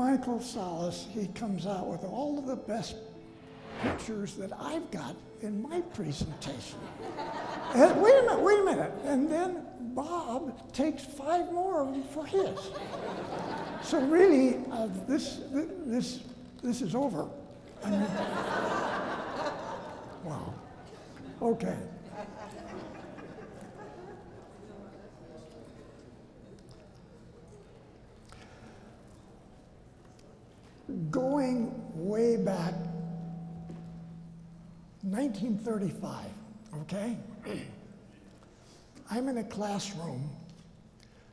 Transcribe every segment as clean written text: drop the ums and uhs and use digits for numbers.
Michael Salas, he comes out with all of the best pictures that I've got in my presentation. And wait a minute. And then Bob takes 5 more of them for his. So really, this is over. I mean, wow. Okay. Going way back, 1935, okay? I'm in a classroom.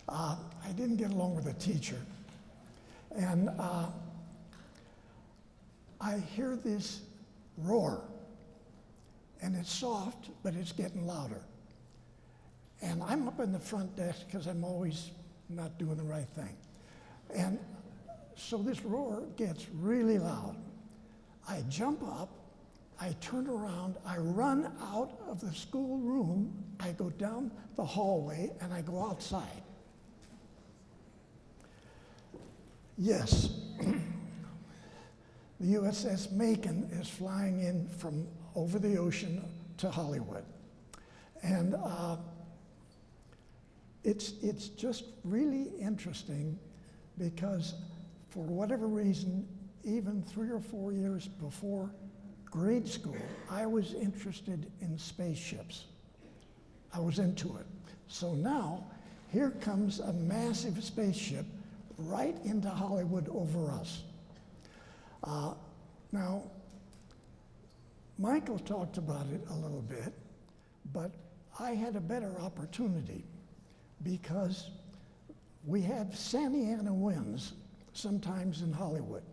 I didn't get along with a teacher. And I hear this roar. And it's soft, but it's getting louder. And I'm up in the front desk because I'm always not doing the right thing. And so this roar gets really loud. I jump up, I turn around, I run out of the school room, I go down the hallway, and I go outside. Yes, the USS Macon is flying in from over the ocean to Hollywood. And it's just really interesting because for whatever reason, even 3 or 4 years before grade school, I was interested in spaceships. I was into it. So now, here comes a massive spaceship right into Hollywood over us. Now, Michael talked about it a little bit, but I had a better opportunity because we have Santa Ana winds sometimes in Hollywood.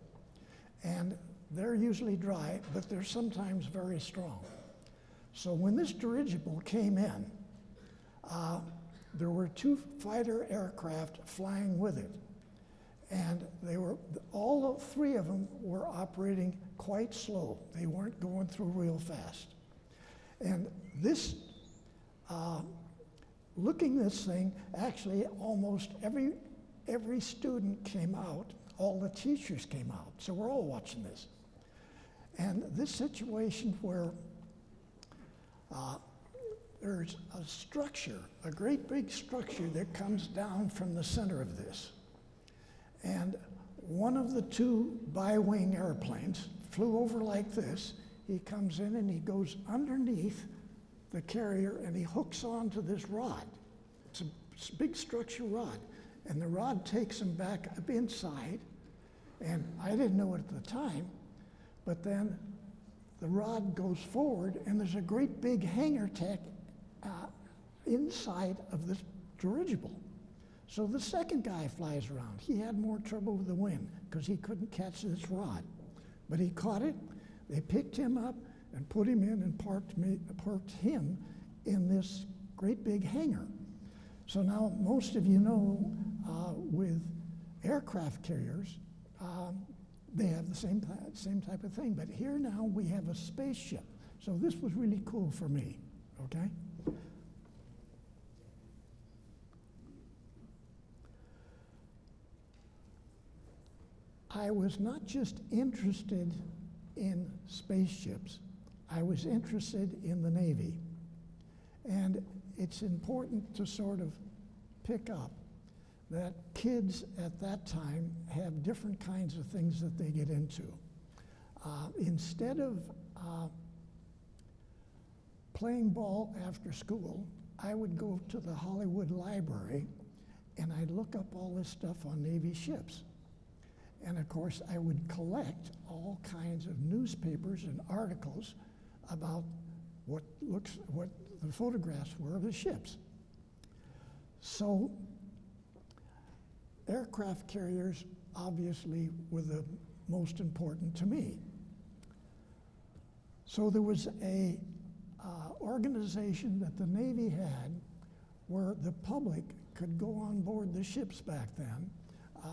And they're usually dry, but they're sometimes very strong. So when this dirigible came in, there were 2 fighter aircraft flying with it. And all 3 of them were operating quite slow. They weren't going through real fast. And this, looking this thing, actually almost every student came out, all the teachers came out, so we're all watching this. And this situation where there's a structure, a great big structure that comes down from the center of this. And one of the 2 bi-wing airplanes flew over like this. He comes in and he goes underneath the carrier and he hooks onto this rod. It's a big structure rod. And the rod takes him back up inside, and I didn't know it at the time, but then the rod goes forward, and there's a great big hangar tech inside of this dirigible. So the second guy flies around. He had more trouble with the wind because he couldn't catch this rod. But he caught it, they picked him up and put him in and parked him in this great big hangar. So now most of you know with aircraft carriers, they have the same type of thing. But here now we have a spaceship. So this was really cool for me, okay? I was not just interested in spaceships, I was interested in the Navy. And it's important to sort of pick up that kids at that time have different kinds of things that they get into. Instead of playing ball after school, I would go to the Hollywood Library and I'd look up all this stuff on Navy ships. And of course, I would collect all kinds of newspapers and articles about what the photographs were of the ships. So aircraft carriers obviously were the most important to me. So there was a organization that the Navy had where the public could go on board the ships back then.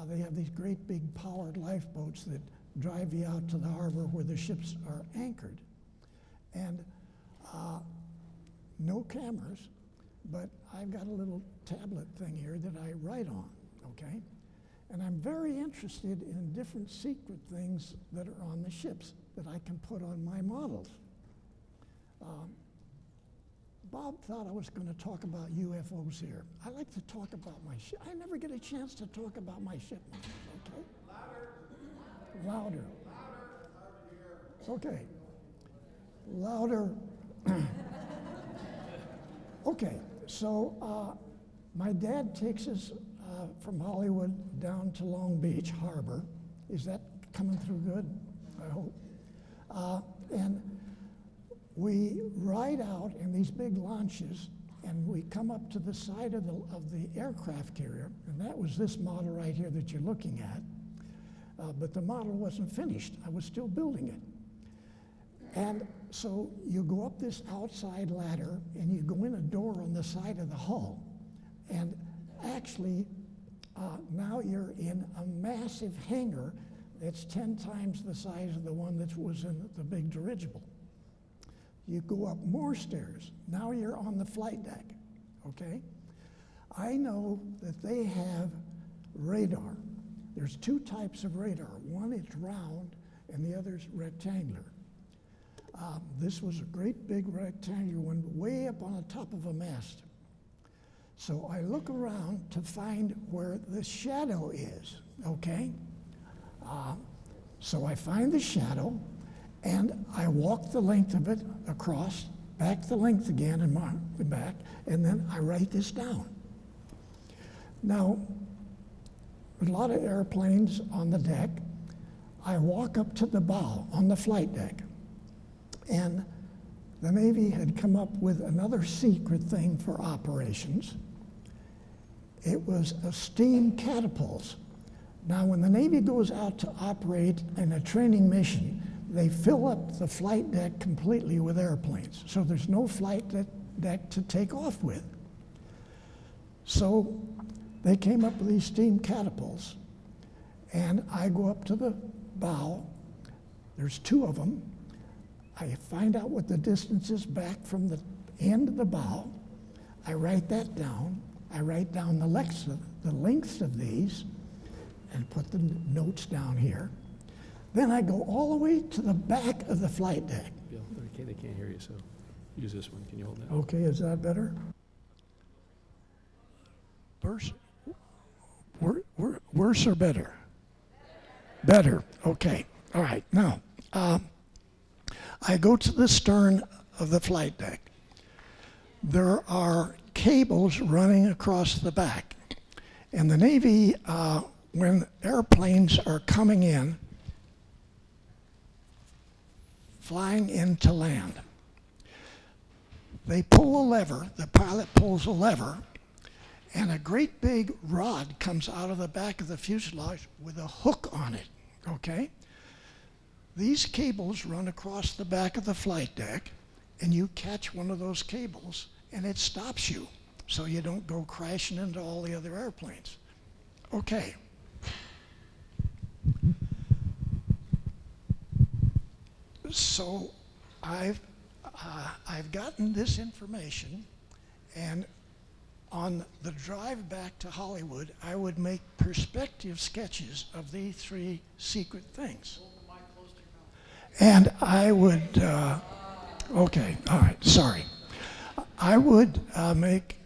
They have these great big powered lifeboats that drive you out to the harbor where the ships are anchored. And no cameras, but I've got a little tablet thing here that I write on, okay? And I'm very interested in different secret things that are on the ships that I can put on my models. Bob thought I was going to talk about UFOs here. I like to talk about my ship. I never get a chance to talk about my ship models, okay? Louder. Okay. Louder. Okay, so my dad takes us from Hollywood down to Long Beach Harbor. Is that coming through good? I hope. And we ride out in these big launches, and we come up to the side of the aircraft carrier, and that was this model right here that you're looking at. But the model wasn't finished. I was still building it. And so you go up this outside ladder, and you go in a door on the side of the hull. And actually, now you're in a massive hangar that's 10 times the size of the one that was in the big dirigible. You go up more stairs. Now you're on the flight deck, okay? I know that they have radar. There's two types of radar. One is round, and the other's rectangular. This was a great big rectangular one way up on the top of a mast. So I look around to find where the shadow is, okay? So I find the shadow, and I walk the length of it across, back the length again and mark the back, and then I write this down. Now, a lot of airplanes on the deck. I walk up to the bow on the flight deck, and the Navy had come up with another secret thing for operations. It was a steam catapults. Now, when the Navy goes out to operate in a training mission, they fill up the flight deck completely with airplanes. So there's no flight deck to take off with. So they came up with these steam catapults, and I go up to the bow. There's two of them. I find out what the distance is back from the end of the bow. I write that down. I write down the lengths of these and put the notes down here. Then I go all the way to the back of the flight deck. Bill, they can't hear you, so use this one. Can you hold that? Okay, is that better? Worse or better? Better, okay. All right, now, I go to the stern of the flight deck. There are cables running across the back. And the Navy, when airplanes are coming in, flying into land, they pull a lever, the pilot pulls a lever, and a great big rod comes out of the back of the fuselage with a hook on it, okay? These cables run across the back of the flight deck, and you catch one of those cables, and it stops you, so you don't go crashing into all the other airplanes. Okay. So I've gotten this information, and on the drive back to Hollywood, I would make perspective sketches of these three secret things. And I would, okay, all right, sorry. I would make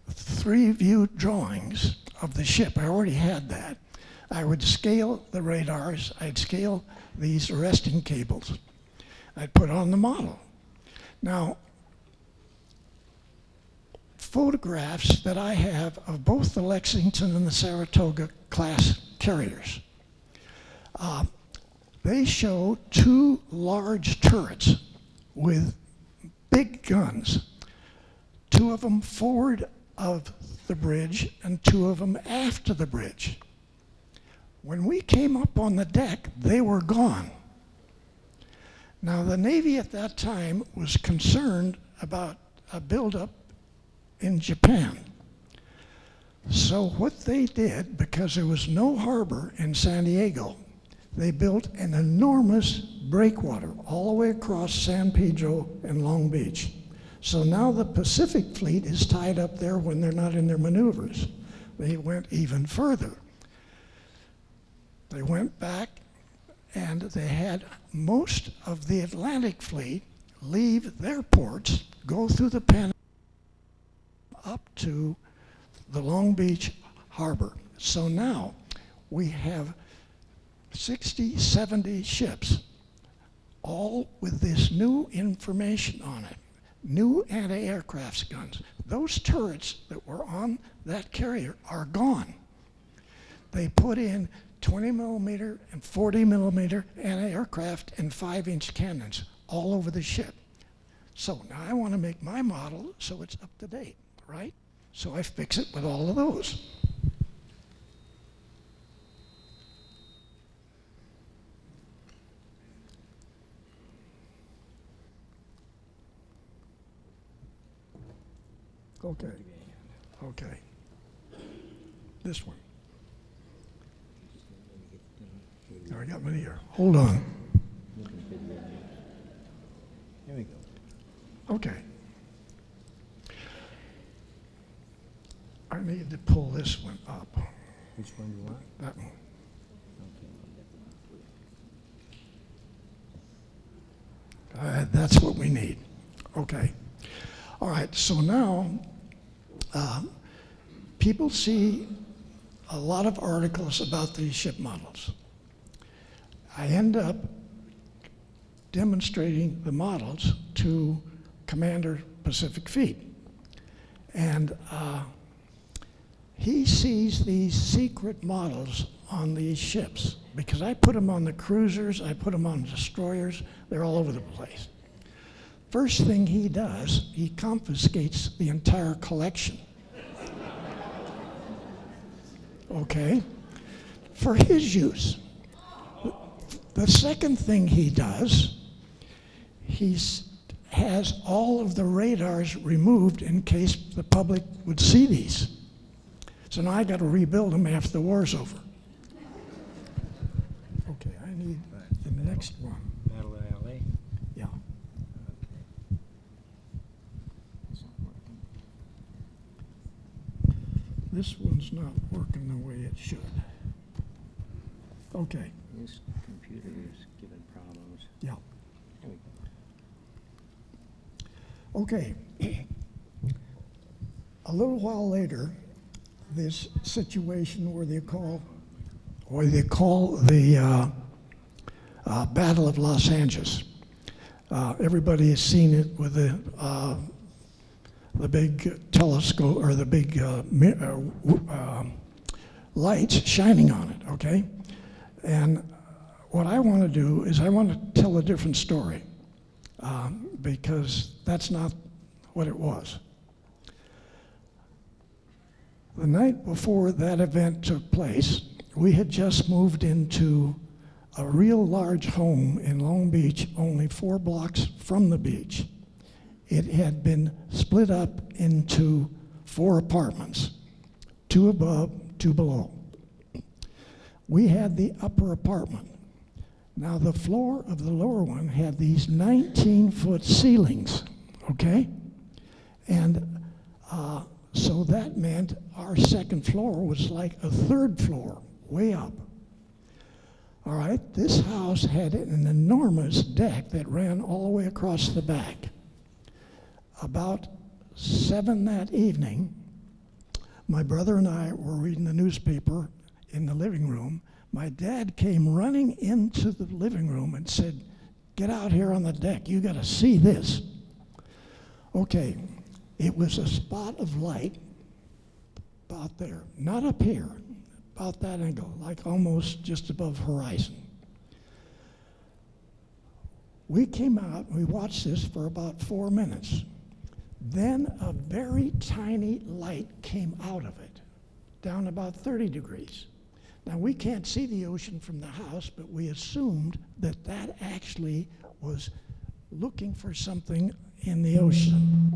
3 view drawings of the ship. I already had that. I would scale the radars. I'd scale these arresting cables. I'd put on the model. Now, photographs that I have of both the Lexington and the Saratoga class carriers, they show 2 large turrets with big guns, 2 of them forward of the bridge and 2 of them after the bridge. When we came up on the deck, they were gone. Now, the Navy at that time was concerned about a buildup in Japan. So what they did, because there was no harbor in San Diego, they built an enormous breakwater all the way across San Pedro and Long Beach. So now the Pacific Fleet is tied up there when they're not in their maneuvers. They went even further. They went back and they had most of the Atlantic fleet leave their ports, go through the Panama up to the Long Beach harbor. So now we have 60, 70 ships, all with this new information on it, new anti-aircraft guns. Those turrets that were on that carrier are gone. They put in 20 millimeter and 40 millimeter anti-aircraft and 5-inch cannons all over the ship. So now I want to make my model so it's up to date, right? So I fix it with all of those. Okay. Okay. This one. Now I got one here. Hold on. Here we go. Okay. I need to pull this one up. Which one do you want? That one. Okay. That's what we need. Okay. All right. So now people see a lot of articles about these ship models. I end up demonstrating the models to Commander Pacific Fleet. And he sees these secret models on these ships because I put them on the cruisers, I put them on destroyers, they're all over the place. First thing he does, he confiscates the entire collection. Okay? For his use. The second thing he does, he has all of the radars removed in case the public would see these. So now I got to rebuild them after the war's over. Okay, I need the next one. Battle of LA. Yeah. Okay. It's not working. This one's not working the way it should. Okay, This computer is giving problems. yeah. There we go. Okay. A little while later, this situation where they call the Battle of Los Angeles. Everybody has seen it with the big telescope or the big lights shining on it. Okay, and what I want to do is I want to tell a different story because that's not what it was. The night before that event took place, we had just moved into a real large home in Long Beach, only 4 blocks from the beach. It had been split up into 4 apartments, 2 above, 2 below. We had the upper apartment. Now the floor of the lower one had these 19-foot ceilings, okay? And so that meant our second floor was like a 3rd floor, way up. All right, this house had an enormous deck that ran all the way across the back. About 7 that evening, my brother and I were reading the newspaper in the living room. My dad came running into the living room and said, "Get out here on the deck, you gotta see this." Okay, it was a spot of light about there, not up here, about that angle, like almost just above horizon. We came out, we watched this for about 4 minutes. Then a very tiny light came out of it, down about 30 degrees. Now we can't see the ocean from the house, but we assumed that that actually was looking for something in the ocean.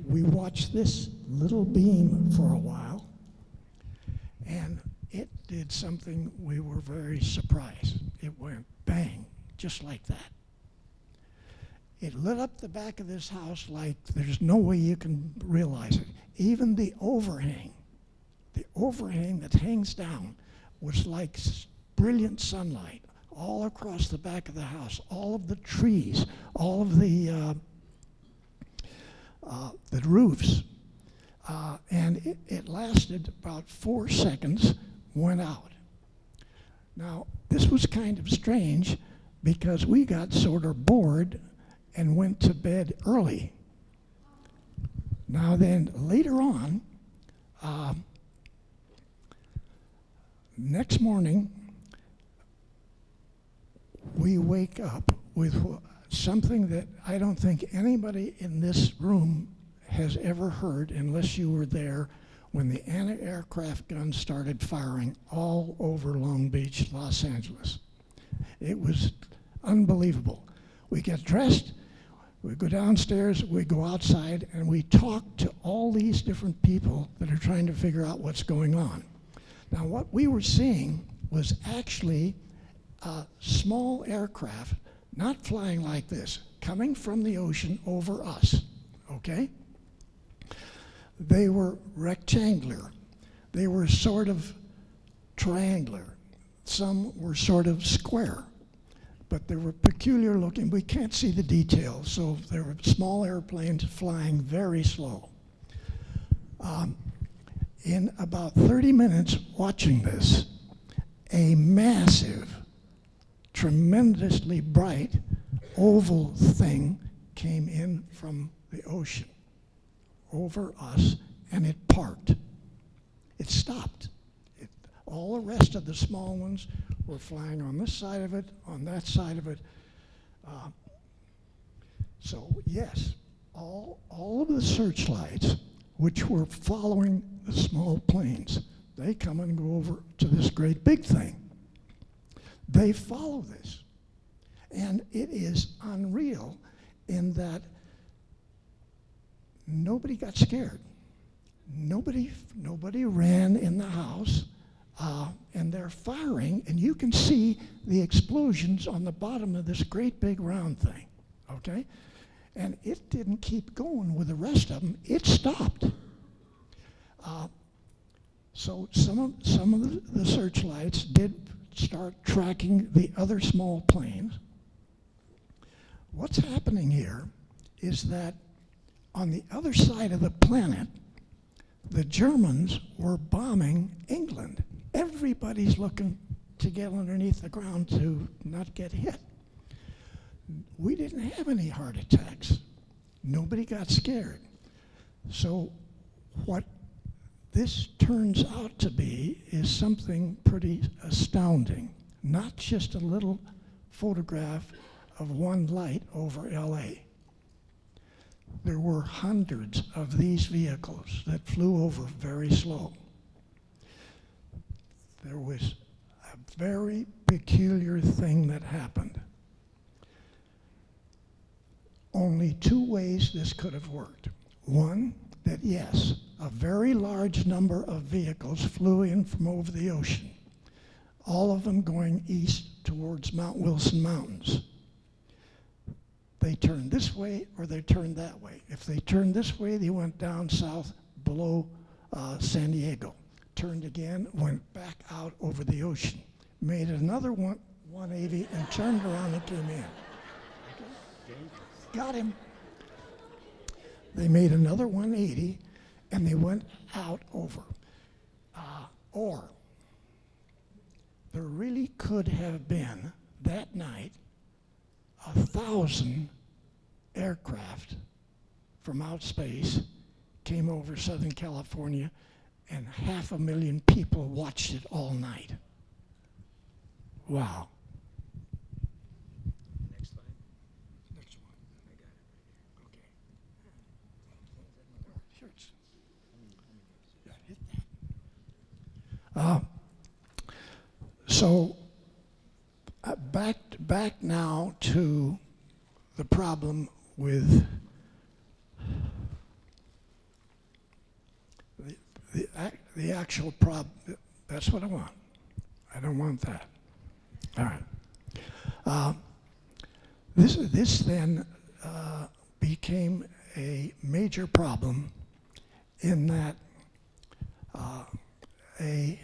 We watched this little beam for a while, and it did something we were very surprised. It went bang, just like that. It lit up the back of this house like there's no way you can realize it. Even the overhang that hangs down was like brilliant sunlight all across the back of the house, all of the trees, all of the roofs. And it lasted about 4 seconds, went out. Now, this was kind of strange because we got sort of bored and went to bed early. Now then, later on, next morning, we wake up with something that I don't think anybody in this room has ever heard unless you were there when the anti-aircraft guns started firing all over Long Beach, Los Angeles. It was unbelievable. We get dressed, we go downstairs, we go outside, and we talk to all these different people that are trying to figure out what's going on. Now, what we were seeing was actually a small aircraft, not flying like this, coming from the ocean over us, okay? They were rectangular. They were sort of triangular. Some were sort of square, but they were peculiar looking. We can't see the details, so they were small airplanes flying very slow. In about 30 minutes watching this, a massive, tremendously bright oval thing came in from the ocean over us, and it parked. It stopped. All the rest of the small ones were flying on this side of it, on that side of it. So yes, all of the searchlights, which were following the small planes, they come and go over to this great big thing. They follow this. And it is unreal in that nobody got scared. Nobody ran in the house, and they're firing, and you can see the explosions on the bottom of this great big round thing, okay? And it didn't keep going with the rest of them. It stopped. So some of the searchlights did start tracking the other small planes. What's happening here is that on the other side of the planet, the Germans were bombing England. Everybody's looking to get underneath the ground to not get hit. We didn't have any heart attacks. Nobody got scared. So what this turns out to be is something pretty astounding, not just a little photograph of one light over LA. There were hundreds of these vehicles that flew over very slow. There was a very peculiar thing that happened. Only two ways this could have worked. One, that yes, a very large number of vehicles flew in from over the ocean, all of them going east towards Mount Wilson Mountains. They turned this way or they turned that way. If they turned this way, they went down south below San Diego. Turned again, went back out over the ocean. Made another 180 and turned around and came in. Got him. They made another 180 and they went out over. Or there really could have been that night 1,000 aircraft from outer space came over Southern California, and 500,000 people watched it all night. Wow. Next slide. Next one. I got it. Okay. Sure. Yeah, hit that. So back now to the problem with the actual problem. That's what I want. I don't want that. All right. This then became a major problem in that a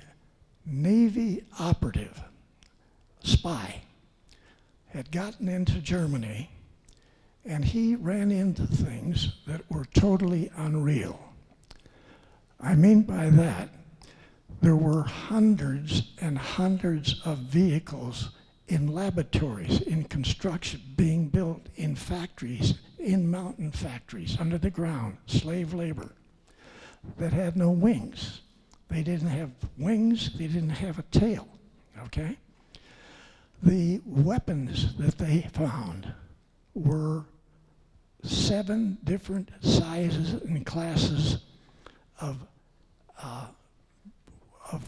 Navy operative, spy had gotten into Germany, and he ran into things that were totally unreal. I mean by that, there were hundreds and hundreds of vehicles in laboratories, in construction, being built in factories, in mountain factories, under the ground, slave labor, that had no wings. They didn't have wings, they didn't have a tail, okay? The weapons that they found were 7 different sizes and classes of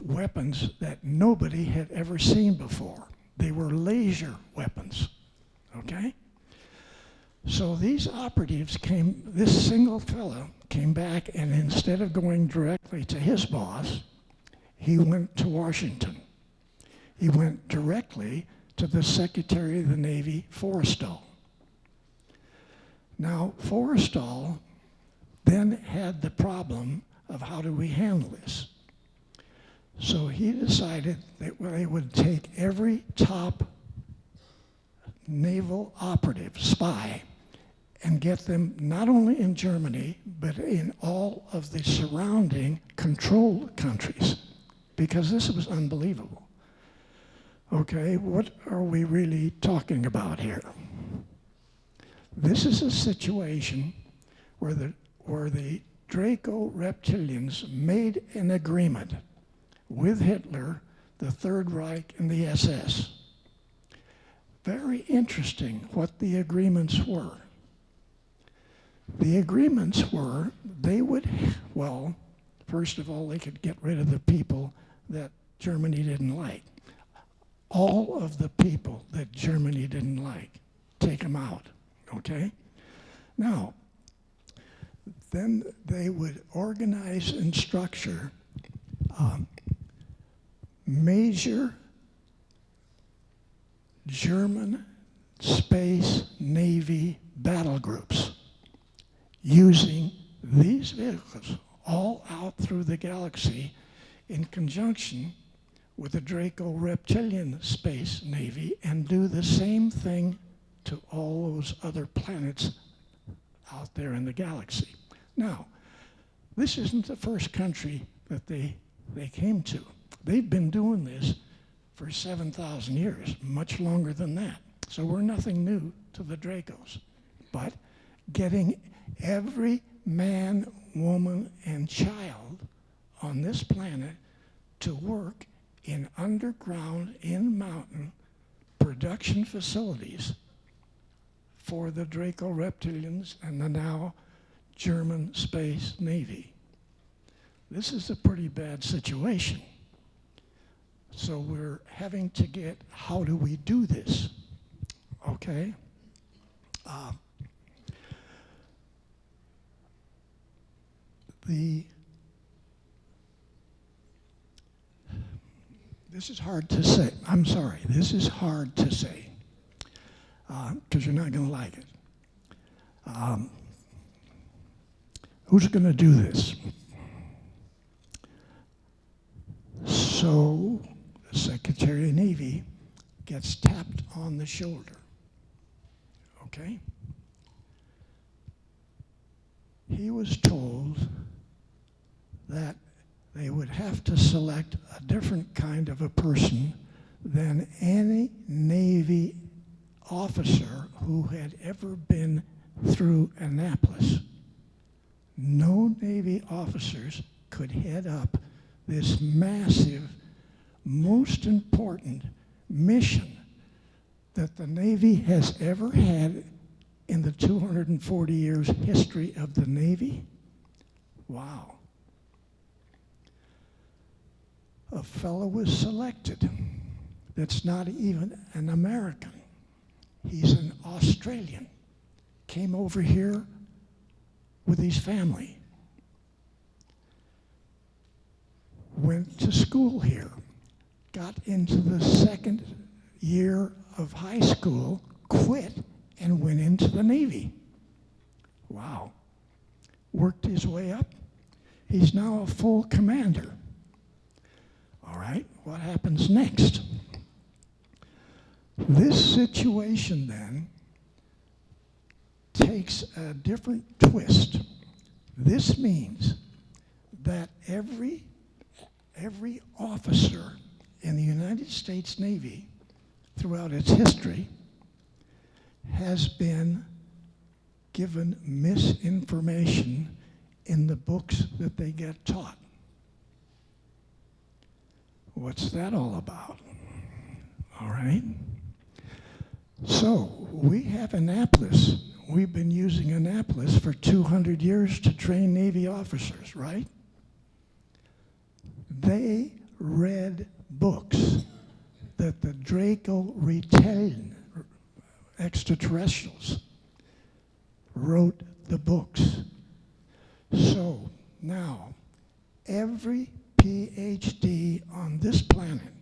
weapons that nobody had ever seen before. They were laser weapons, okay? So these operatives this single fellow came back, and instead of going directly to his boss, he went to Washington. He went directly to the Secretary of the Navy, Forrestal. Now, Forrestal then had the problem of how do we handle this? So he decided that they would take every top naval operative, spy, and get them not only in Germany, but in all of the surrounding controlled countries, because this was unbelievable. Okay, what are we really talking about here? This is a situation where the Draco reptilians made an agreement with Hitler, the Third Reich, and the SS. Very interesting what the agreements were. The agreements were they would, well, first of all, they could get rid of the people that Germany didn't like. All of the people that Germany didn't like, take them out, okay? Now, then they would organize and structure major German space Navy battle groups using these vehicles all out through the galaxy in conjunction with the Draco reptilian space Navy, and do the same thing to all those other planets out there in the galaxy. Now, this isn't the first country that they came to. They've been doing this for 7,000 years, much longer than that. So we're nothing new to the Dracos. But getting every man, woman, and child on this planet to work in underground, in mountain production facilities for the Draco reptilians and the now German Space Navy. This is a pretty bad situation. So we're having to get, how do we do this? Okay? This is hard to say. I'm sorry, this is hard to say, because you're not going to like it. Who's going to do this? So the Secretary of Navy gets tapped on the shoulder, okay? He was told that they would have to select a different kind of a person than any Navy officer who had ever been through Annapolis. No Navy officers could head up this massive, most important mission that the Navy has ever had in the 240 years history of the Navy. Wow. A fellow was selected that's not even an American. He's an Australian. Came over here with his family. Went to school here. Got into the second year of high school, quit, and went into the Navy. Wow. Worked his way up. He's now a full commander. All right, what happens next? This situation then takes a different twist. This means that every officer in the United States Navy throughout its history has been given misinformation in the books that they get taught. What's that all about? All right. So we have Annapolis. We've been using Annapolis for 200 years to train Navy officers, right? They read books that the Draco Reptilian extraterrestrials wrote the books. So now, every PhD on this planet,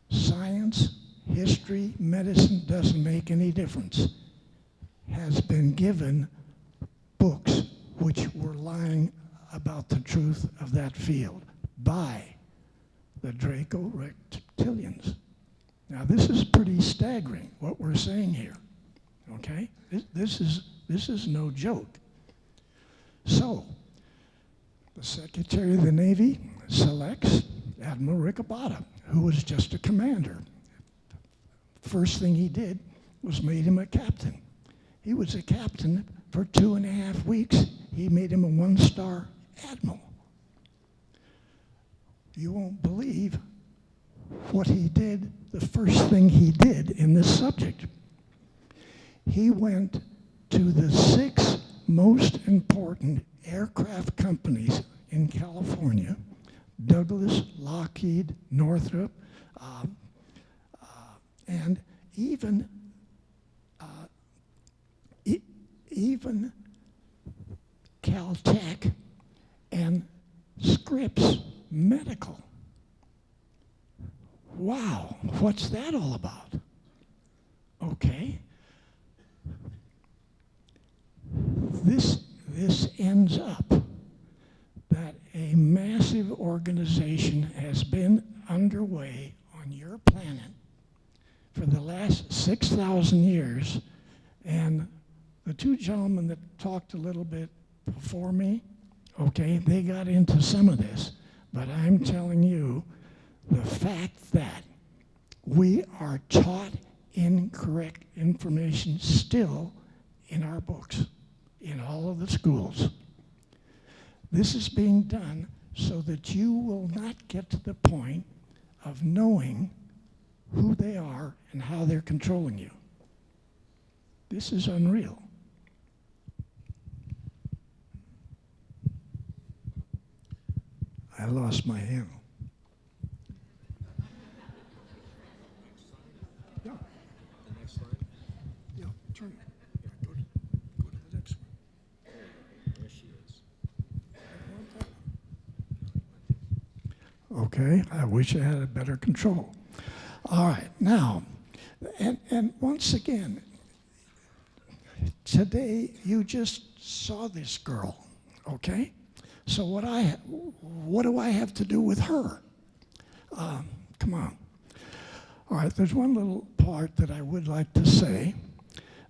science, history, medicine, doesn't make any difference, has been given books which were lying about the truth of that field by the Draco Reptilians. Now this is pretty staggering, what we're saying here, okay? This is no joke. So, the Secretary of the Navy selects Admiral Ricobata, who was just a commander. First thing he did was made him a captain. He was a captain for 2.5 weeks. He made him a 1-star admiral. You won't believe what he did, the first thing he did in this subject. He went to the 6 most important aircraft companies in California, Douglas, Lockheed, Northrop, and even Caltech and Scripps Medical. Wow, what's that all about? Okay. This ends up that a massive organization has been underway on your planet for the last 6,000 years, and the 2 gentlemen that talked a little bit before me, okay, they got into some of this, but I'm telling you, the fact that we are taught incorrect information still in our books, in all of the schools. This is being done so that you will not get to the point of knowing who they are and how they're controlling you. This is unreal. I lost my handle. Yeah. The next slide. Yeah, turn it. Yeah, go to the next one. There she is. Okay, I wish I had a better control. All right, now, and once again, today you just saw this girl, okay? So what do I have to do with her? Come on. All right, there's one little part that I would like to say,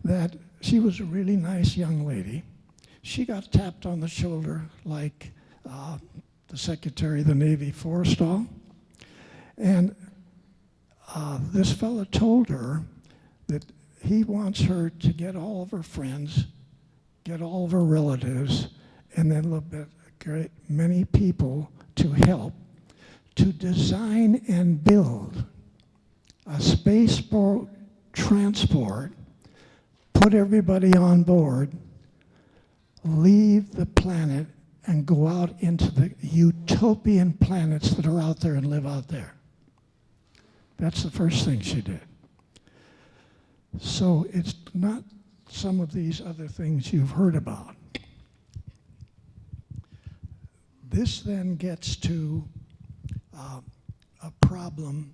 that she was a really nice young lady. She got tapped on the shoulder like the Secretary of the Navy Forrestal, and this fella told her that he wants her to get all of her friends, get all of her relatives, and then get many people to help to design and build a spaceport transport, put everybody on board, leave the planet, and go out into the utopian planets that are out there and live out there. That's the first thing she did. So it's not some of these other things you've heard about. This then gets to a problem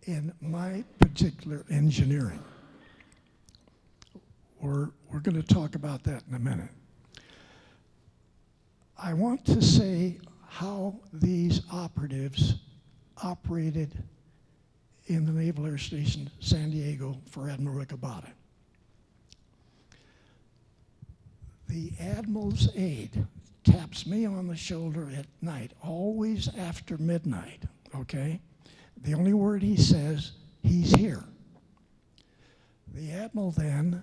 in my particular engineering. We're going to talk about that in a minute. I want to say how these operatives operated in the Naval Air Station, San Diego, for Admiral Ricabata. The Admiral's aide taps me on the shoulder at night, always after midnight, okay? The only word he says, he's here. The Admiral then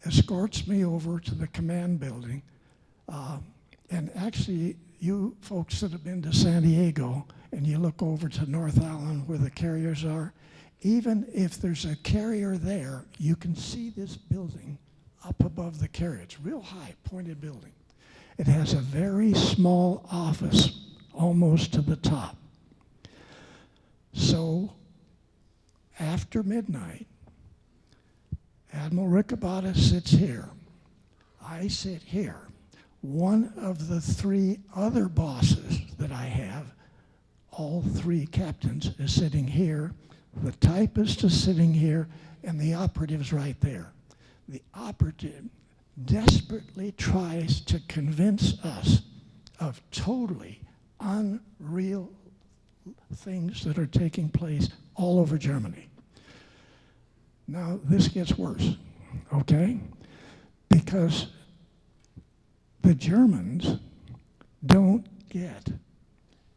escorts me over to the command building, and actually, you folks that have been to San Diego and you look over to North Island where the carriers are, even if there's a carrier there, you can see this building up above the carrier. It's real high, pointed building. It has a very small office, almost to the top. So, after midnight, Admiral Ricabata sits here. I sit here. One of the three other bosses that I have, all three captains, is sitting here. The typist is sitting here, and the operative's right there. The operative desperately tries to convince us of totally unreal things that are taking place all over Germany. Now, this gets worse, okay? Because the Germans don't get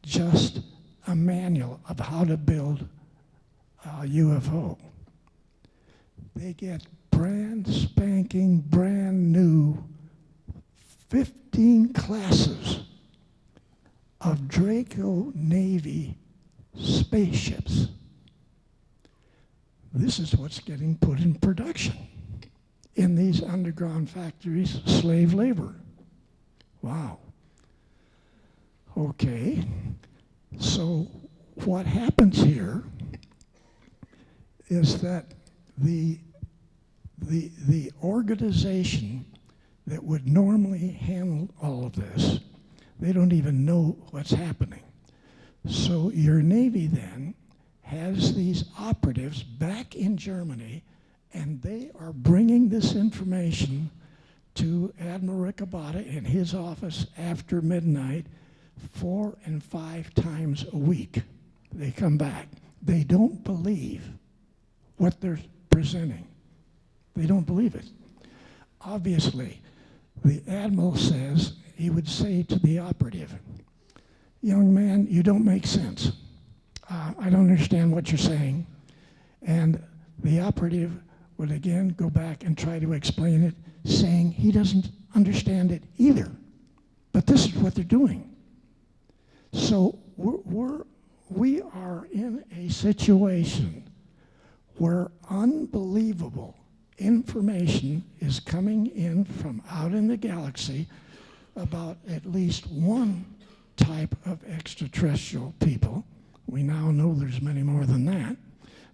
just a manual of how to build a UFO. They get brand spanking, brand new 15 classes of Draco Navy spaceships. This is what's getting put in production in these underground factories, slave labor. Wow. Okay, so what happens here is that the organization that would normally handle all of this, they don't even know what's happening. So your Navy then has these operatives back in Germany, and they are bringing this information to Admiral Ricabata in his office after midnight 4 and 5 times a week. They come back. They don't believe what they're presenting. They don't believe it. Obviously, the Admiral says, he would say to the operative, "Young man, you don't make sense. I don't understand what you're saying." And the operative would again go back and try to explain it, saying he doesn't understand it either. But this is what they're doing. So we are in a situation where unbelievable information is coming in from out in the galaxy about at least one type of extraterrestrial people. We now know there's many more than that.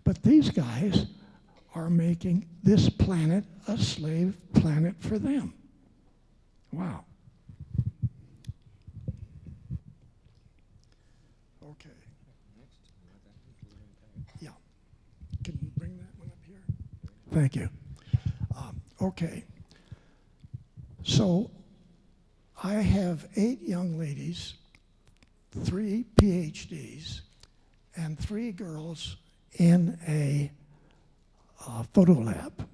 But these guys are making this planet a slave planet for them. Wow. Okay. Yeah. Can you bring that one up here? Thank you. Okay. So I have 8 young ladies, 3 PhDs, and 3 girls in a photo lab.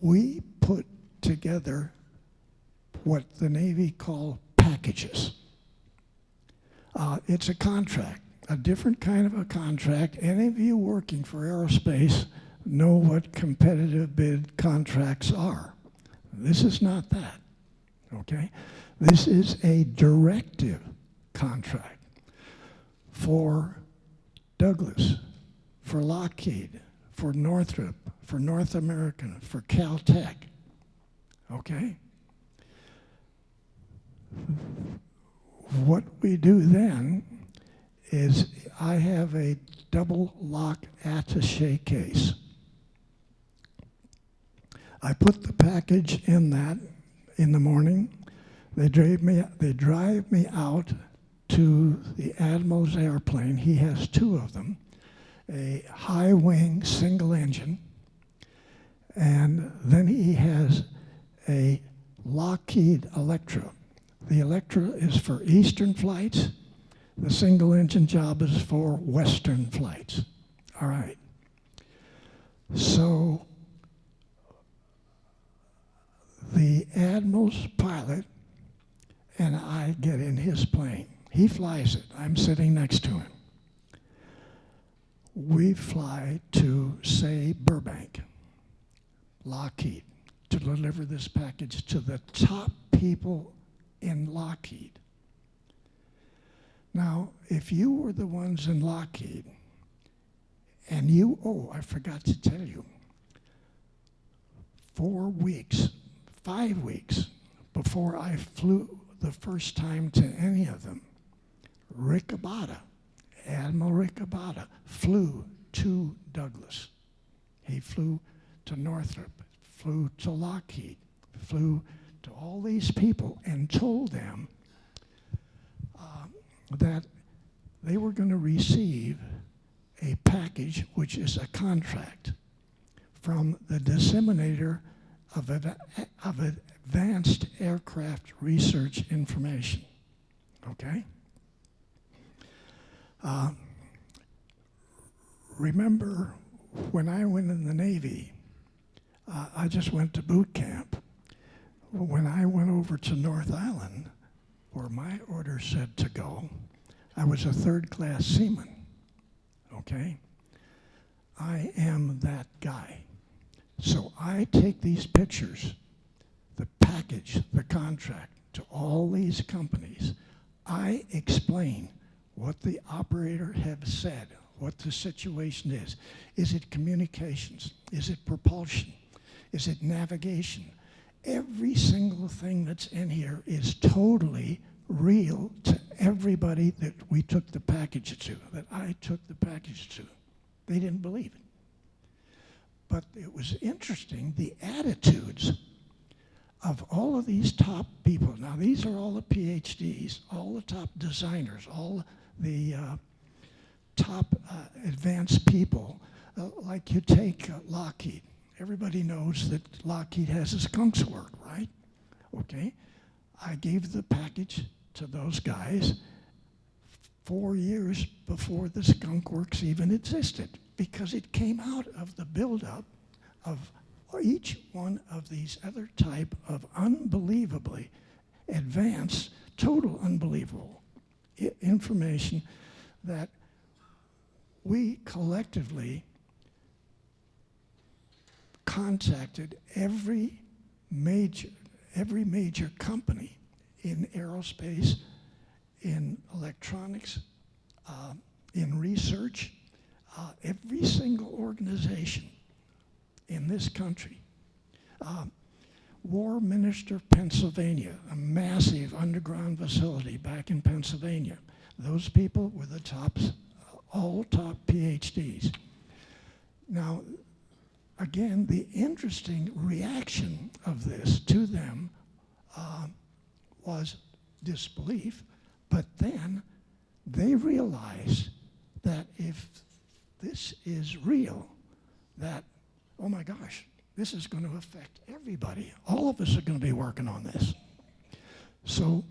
We put together what the Navy call packages. It's a contract, a different kind of a contract. Any of you working for aerospace know what competitive bid contracts are. This is not that, okay? This is a directive contract for Douglas, for Lockheed, for Northrop, for North American, for Caltech, okay? What we do then is I have a double lock attaché case. I put the package in that in the morning. They drive me out to the Admiral's airplane. He has 2 of them, a high-wing single engine, and then he has a Lockheed Electra. The Electra is for Eastern flights. The single engine job is for Western flights. All right. So the admiral's pilot and I get in his plane. He flies it. I'm sitting next to him. We fly to, say, Burbank, Lockheed, to deliver this package to the top people in Lockheed. Now, if you were the ones in Lockheed, and you, oh, I forgot to tell you, 4 weeks, 5 weeks before I flew the first time to any of them, Rick Abada, Admiral Rick Abada, flew to Douglas. He flew to Northrop, flew to Lockheed, flew to all these people and told them that they were going to receive a package, which is a contract, from the disseminator of advanced aircraft research information. Okay? Remember when I went in the Navy, I just went to boot camp. When I went over to North Island, where my order said to go, I was a third-class seaman. Okay? I am that guy. So I take these pictures, the package, the contract, to all these companies. I explain what the operator have said, what the situation is. Is it communications? Is it propulsion? Is it navigation? Every single thing that's in here is totally real to everybody that we took the package to, that I took the package to. They didn't believe it. But it was interesting, the attitudes of all of these top people. Now, these are all the PhDs, all the top designers, all the top advanced people. Like you take Lockheed. Everybody knows that Lockheed has a skunks work, right? Okay. I gave the package to those guys 4 years before the skunk works even existed, because it came out of the buildup of each one of these other type of unbelievably advanced, total unbelievable information that we collectively contacted every major company in aerospace, in electronics, in research, every single organization in this country. War Minister, Pennsylvania, a massive underground facility back in Pennsylvania. Those people were the tops, all top PhDs. Now, again, the interesting reaction of this to them was disbelief, but then they realized that if this is real, that, oh my gosh, this is going to affect everybody. All of us are going to be working on this. So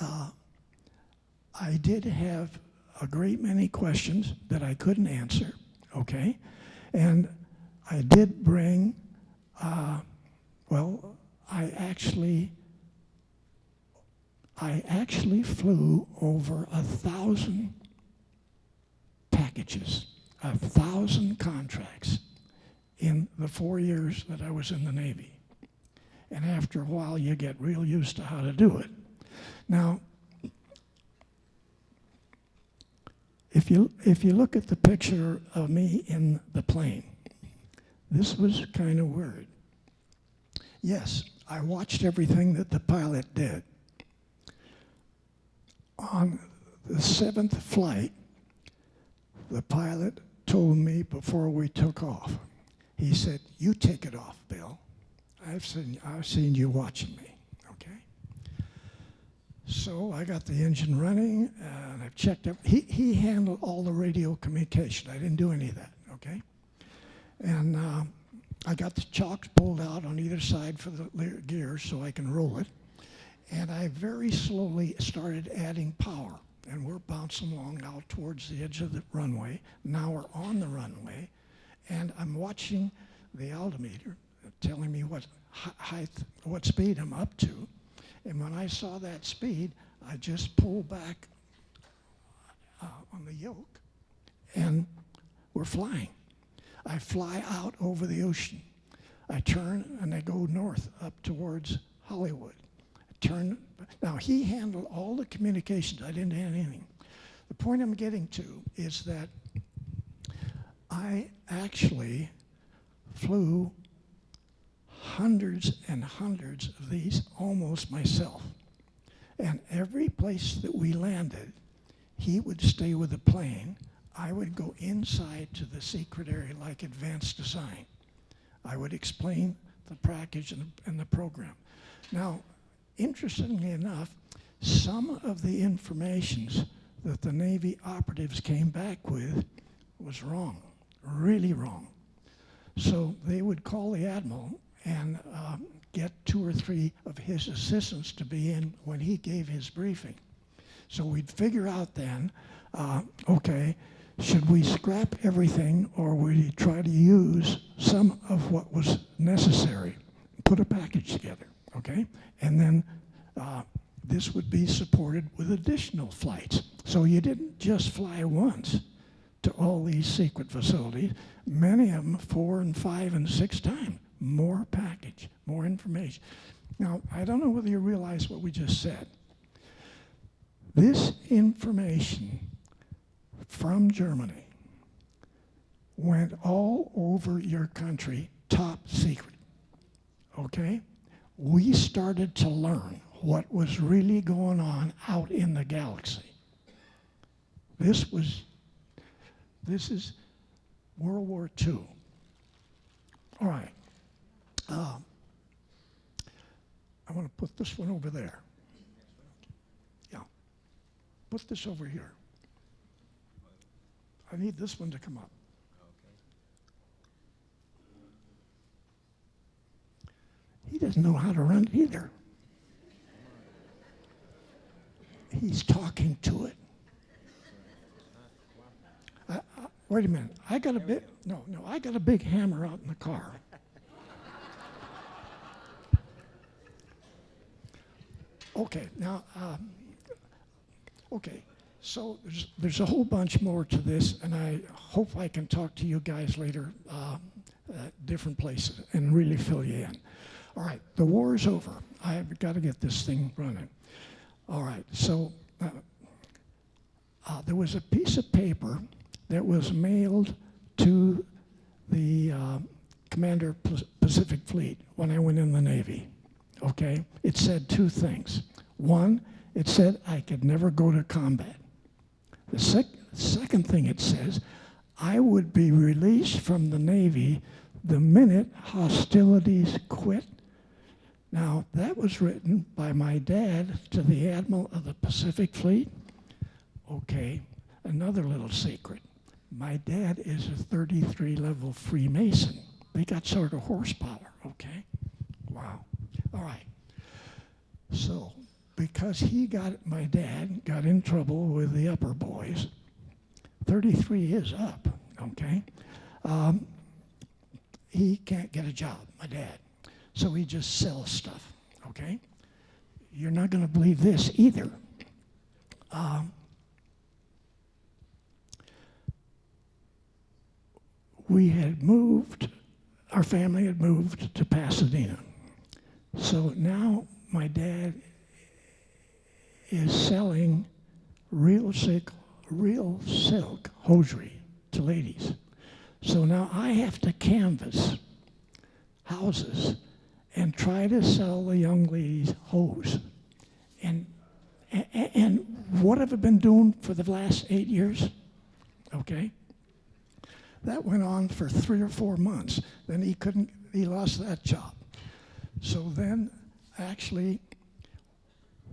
I did have a great many questions that I couldn't answer, okay? And I did bring, well, I actually flew over 1,000 packages, 1,000 contracts in the 4 years that I was in the Navy. And after a while, you get real used to how to do it. Now, if you look at the picture of me in the plane, this was kind of weird. Yes, I watched everything that the pilot did. On the 7th flight, the pilot told me before we took off, he said, "You take it off, Bill. I've seen you watching me," okay? So I got the engine running, and I've checked up. He handled all the radio communication. I didn't do any of that, okay? And I got the chocks pulled out on either side for the gears so I can roll it. And I very slowly started adding power. And we're bouncing along now towards the edge of the runway. Now we're on the runway. and I'm watching the altimeter telling me what height, what speed I'm up to. And when I saw that speed, I just pulled back on the yoke, and we're flying. I fly out over the ocean. I turn and I go north up towards Hollywood. I turn. Now, he handled all the communications. I didn't handle anything. The point I'm getting to is that I actually flew hundreds and hundreds of these almost myself. And every place that we landed, he would stay with the plane. I would go inside to the secret area like advanced design. I would explain the package and the program. Now, interestingly enough, some of the informations that the Navy operatives came back with was wrong, really wrong. So they would call the admiral and get 2 or 3 of his assistants to be in when he gave his briefing. So we'd figure out then, okay, should we scrap everything or would we try to use some of what was necessary, put a package together, okay? And then this would be supported with additional flights. So you didn't just fly once to all these secret facilities, many of them 4 and 5 and 6 times. More package, more information. Now, I don't know whether you realize what we just said. This information from Germany went all over your country, top secret, okay? We started to learn what was really going on out in the galaxy. This is World War II. All right. I want to put this one over there. Yeah. Put this over here. I need this one to come up. He doesn't know how to run it either. He's talking to it. Wait a minute. I got a big hammer out in the car. Okay, now, okay, so there's a whole bunch more to this, and I hope I can talk to you guys later at different places and really fill you in. All right, the war is over. I've got to get this thing running. All right, so there was a piece of paper that was mailed to the Commander Pacific Fleet when I went in the Navy. Okay, it said 2 things. One, it said I could never go to combat. The second thing it says, I would be released from the Navy the minute hostilities quit. Now, that was written by my dad to the Admiral of the Pacific Fleet. Okay, another little secret. My dad is a 33 level Freemason. They got sort of horsepower, okay? Wow. All right. So, because my dad got in trouble with the upper boys, 33 is up, okay? He can't get a job, my dad. So he just sells stuff, okay? You're not going to believe this either. Our family had moved to Pasadena. So now my dad is selling real silk hosiery to ladies. So now I have to canvas houses and try to sell the young ladies hose. And what have I been doing for the last 8 years? Okay. That went on for 3 or 4 months. Then he lost that job. So then, actually,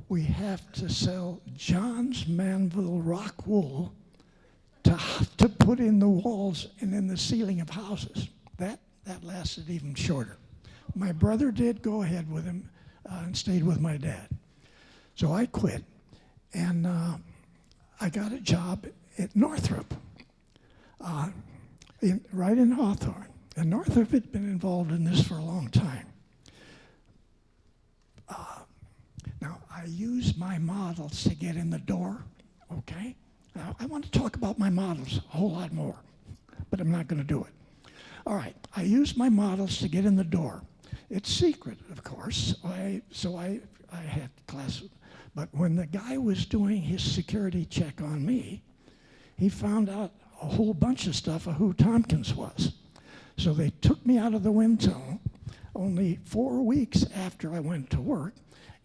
we have to sell John's Manville rock wool to put in the walls and in the ceiling of houses. That lasted even shorter. My brother did go ahead with him and stayed with my dad. So I quit, and I got a job at Northrop. right in Hawthorne. And Northrop had been involved in this for a long time. Now, I use my models to get in the door, okay? Now, I want to talk about my models a whole lot more, but I'm not going to do it. All right, I use my models to get in the door. It's secret, of course, so I had class. But when the guy was doing his security check on me, he found out a whole bunch of stuff of who Tompkins was. So they took me out of the wind tunnel only 4 weeks after I went to work,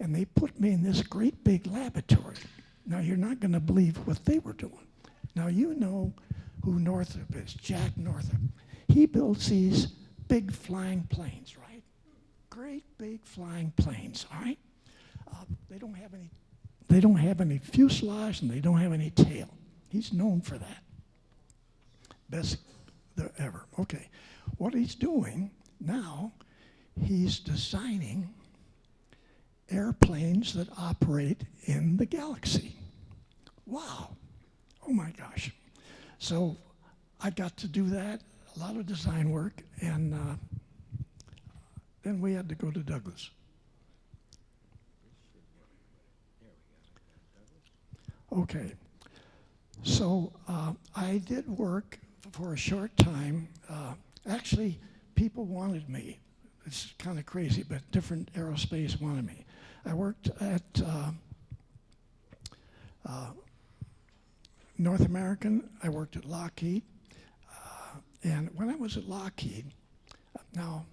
and they put me in this great big laboratory. Now, you're not going to believe what they were doing. Now, you know who Northrop is, Jack Northrop. He builds these big flying planes, right? Great big flying planes, all right? They don't have any fuselage, and they don't have any tail. He's known for that. Best there ever. Okay. What he's doing now, he's designing airplanes that operate in the galaxy. Wow. Oh my gosh. So I got to do that, a lot of design work, and then we had to go to Douglas. Okay. So I did work for a short time. Actually, people wanted me. It's kind of crazy, but different aerospace wanted me. I worked at North American. I worked at Lockheed. And when I was at Lockheed, now,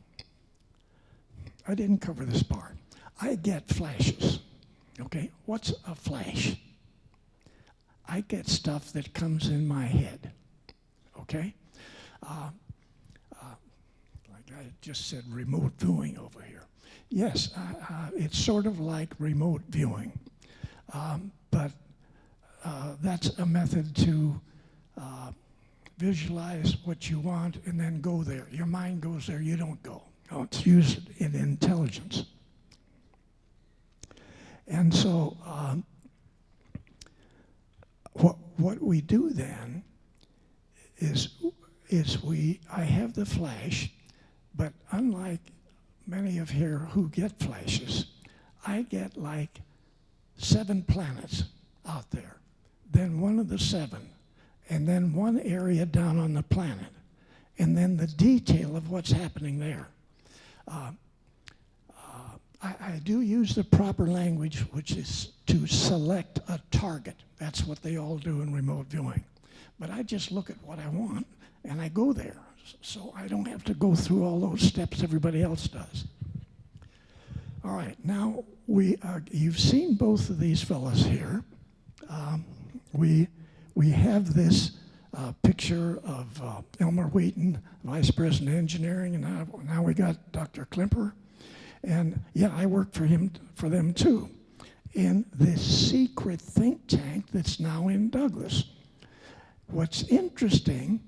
I didn't cover this part. I get flashes, okay? What's a flash? I get stuff that comes in my head, okay? Like I just said, remote viewing over here. Yes, it's sort of like remote viewing, but that's a method to visualize what you want and then go there. Your mind goes there, you don't go. No, it's used in intelligence. And so what we do then is I have the flash, but unlike many of here who get flashes, I get like 7 planets out there, then one of the 7, and then one area down on the planet, and then the detail of what's happening there. I do use the proper language, which is to select a target. That's what they all do in remote viewing. But I just look at what I want, and I go there. So I don't have to go through all those steps everybody else does. All right, now you've seen both of these fellows here. We have this picture of Elmer Wheaton, Vice President of Engineering, and now we got Dr. Klimper. And yeah, I work for them too, in this secret think tank that's now in Douglas. What's interesting,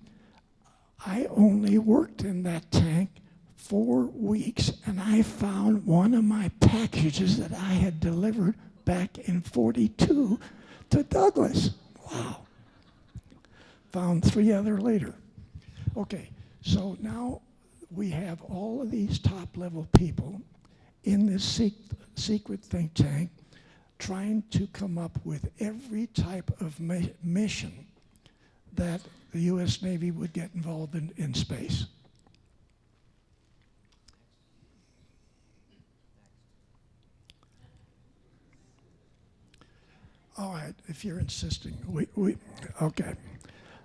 I only worked in that tank 4 weeks, and I found one of my packages that I had delivered back in '42 to Douglas. Wow. Found 3 other later. Okay, so now we have all of these top-level people in this secret think tank trying to come up with every type of mission that the U.S. Navy would get involved in space. All right, if you're insisting, okay.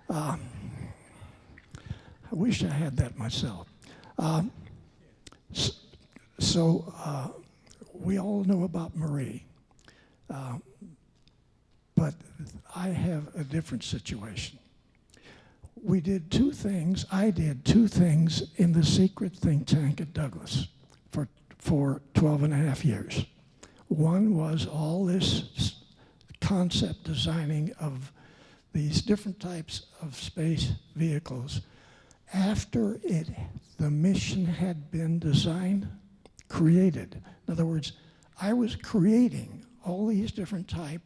I wish I had that myself. So we all know about Marie, but I have a different situation. We did 2 things. I did 2 things in the secret think tank at Douglas for 12 and a half years. One was all this concept designing of these different types of space vehicles. After the mission had been designed, created. In other words, I was creating all these different type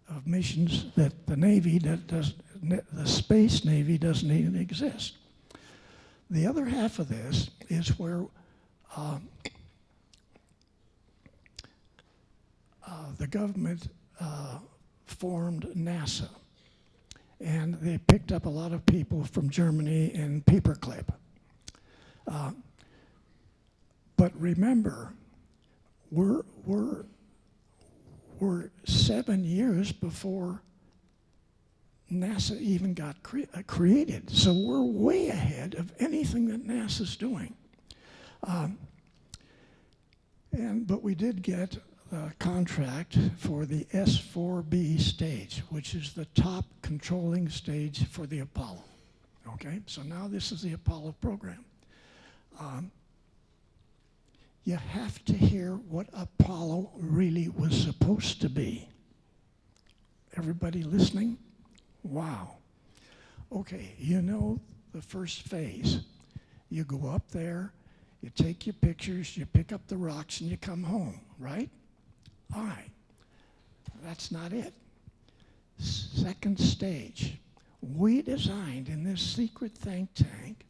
of missions that the Navy, the Space Navy doesn't even exist. The other half of this is where the government formed NASA. And they picked up a lot of people from Germany in paperclip. But remember, we're 7 years before NASA even got created. So we're way ahead of anything that NASA's doing. But we did get a contract for the S4B stage, which is the top controlling stage for the Apollo. Okay, so now this is the Apollo program. You have to hear what Apollo really was supposed to be. Everybody listening? Wow. Okay, you know the first phase. You go up there, you take your pictures, you pick up the rocks, and you come home, right? All right. That's not it. Second stage. We designed in this secret think tank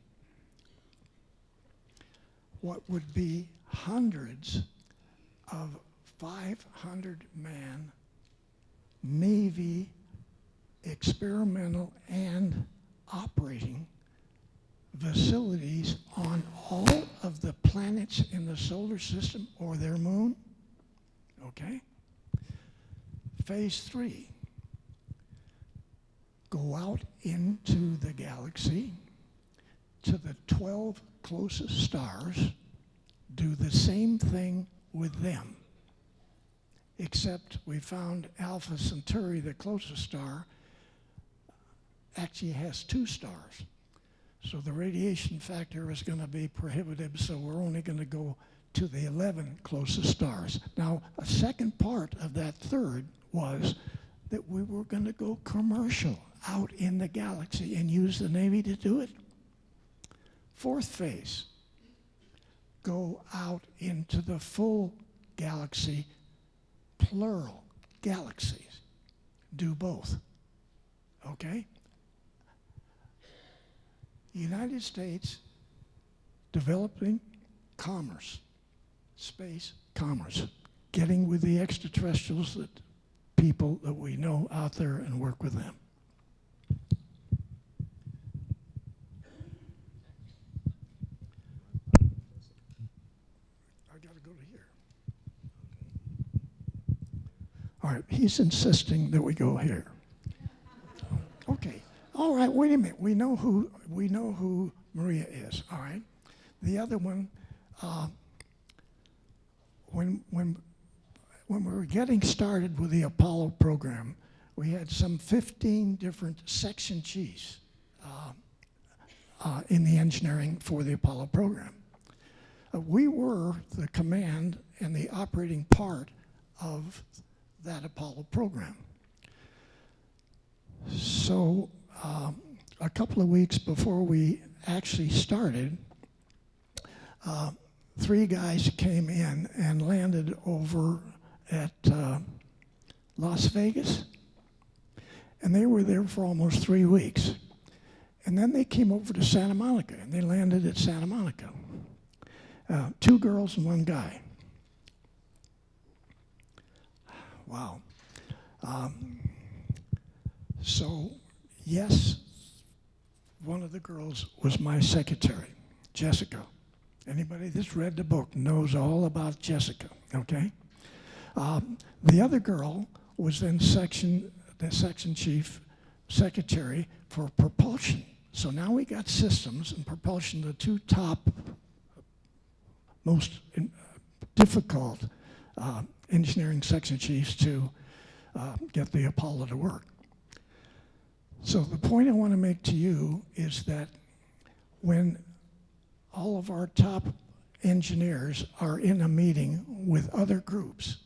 what would be hundreds of 500-man Navy experimental and operating facilities on all of the planets in the solar system or their moon. Okay? Phase 3. Go out into the galaxy to the 12 closest stars, do the same thing with them. Except we found Alpha Centauri, the closest star, actually has 2 stars. So the radiation factor is going to be prohibitive, so we're only going to go to the 11 closest stars. Now, a second part of that third was that we were going to go commercial out in the galaxy and use the Navy to do it. Fourth phase, go out into the full galaxy, plural galaxies. Do both. Okay? United States developing commerce, space commerce, getting with the extraterrestrials, that people that we know out there, and work with them. I got to go to here. All right, he's insisting that we go here. Okay. All right, wait a minute. We know who Maria is. All right. The other one, when we were getting started with the Apollo program, we had some 15 different section chiefs in the engineering for the Apollo program. We were the command and the operating part of that Apollo program. So a couple of weeks before we actually started, 3 guys came in and landed over at Las Vegas, and they were there for almost 3 weeks. And then they came over to Santa Monica, and they landed at Santa Monica. 2 girls and 1 guy. Wow. So, yes, one of the girls was my secretary, Jessica. Anybody that's read the book knows all about Jessica, okay? The other girl was then the section chief secretary for propulsion. So now we got systems and propulsion, the 2 top most difficult engineering section chiefs to get the Apollo to work. So the point I want to make to you is that when all of our top engineers are in a meeting with other groups,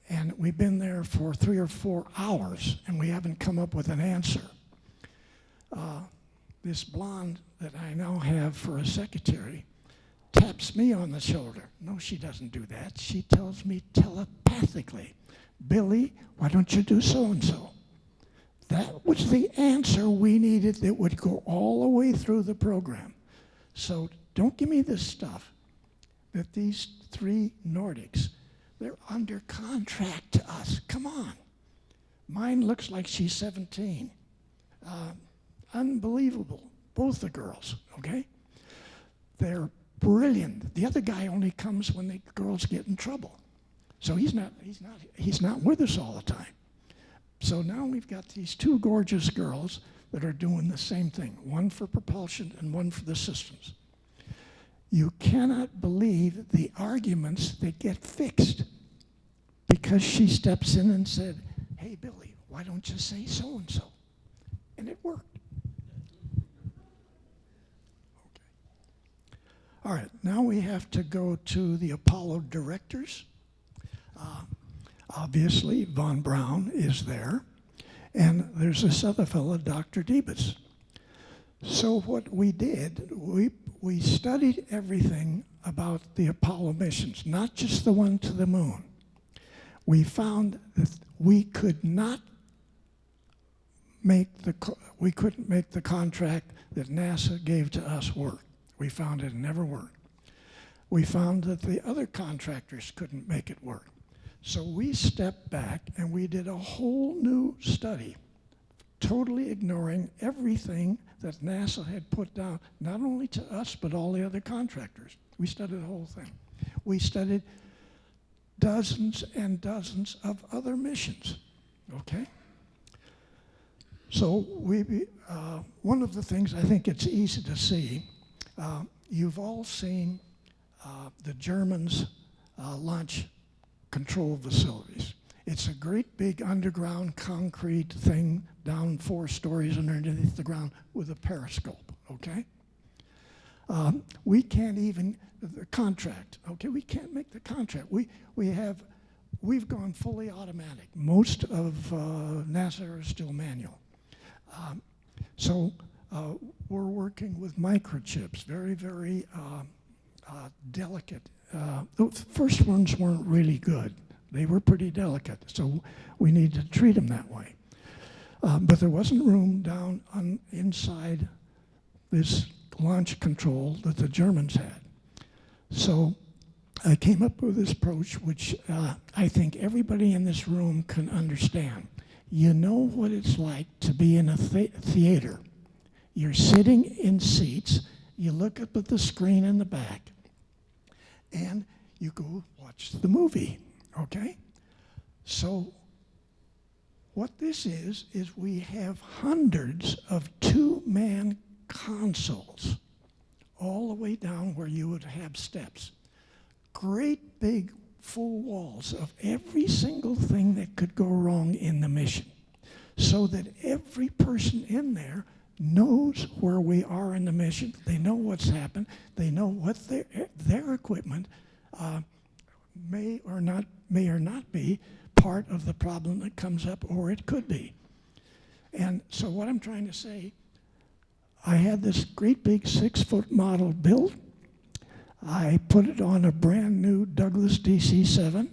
and we've been there for 3 or 4 hours, and we haven't come up with an answer, this blonde that I now have for a secretary taps me on the shoulder. No, she doesn't do that. She tells me telepathically, Billy, why don't you do so-and-so? That was the answer we needed that would go all the way through the program. So don't give me this stuff that these 3 Nordics, they're under contract to us. Come on. Mine looks like she's 17. Unbelievable. Both the girls, okay? They're brilliant. The other guy only comes when the girls get in trouble. So he's not with us all the time. So now we've got these 2 gorgeous girls that are doing the same thing, one for propulsion and one for the systems. You cannot believe the arguments that get fixed because she steps in and said, hey, Billy, why don't you say so-and-so? And it worked. Okay. All right, now we have to go to the Apollo directors. Obviously, Von Braun is there. And there's this other fellow, Dr. Debus. So what we did, we studied everything about the Apollo missions, not just the one to the moon. We found that we couldn't make the contract that NASA gave to us work. We found it never worked. We found that the other contractors couldn't make it work. So we stepped back and we did a whole new study, totally ignoring everything that NASA had put down, not only to us, but all the other contractors. We studied the whole thing. We studied dozens and dozens of other missions, okay? So one of the things I think it's easy to see, you've all seen the Germans launch control facilities. It's a great big underground concrete thing down 4 stories underneath the ground with a periscope, okay? We can't even, the contract, okay, we can't make the contract. We've gone fully automatic. Most of NASA is still manual. So we're working with microchips, very, very delicate. The first ones weren't really good. They were pretty delicate, so we need to treat them that way. But there wasn't room down inside this launch control that the Germans had. So I came up with this approach, which I think everybody in this room can understand. You know what it's like to be in a theater. You're sitting in seats, you look up at the screen in the back, and you go watch the movie, okay? So what this is we have hundreds of 2-man consoles all the way down where you would have steps. Great big full walls of every single thing that could go wrong in the mission, so that every person in there knows where we are in the mission. They know what's happened. They know what their equipment may or not be part of the problem that comes up, or it could be. And so what I'm trying to say, I had this great big 6-foot model built. I put it on a brand new Douglas DC-7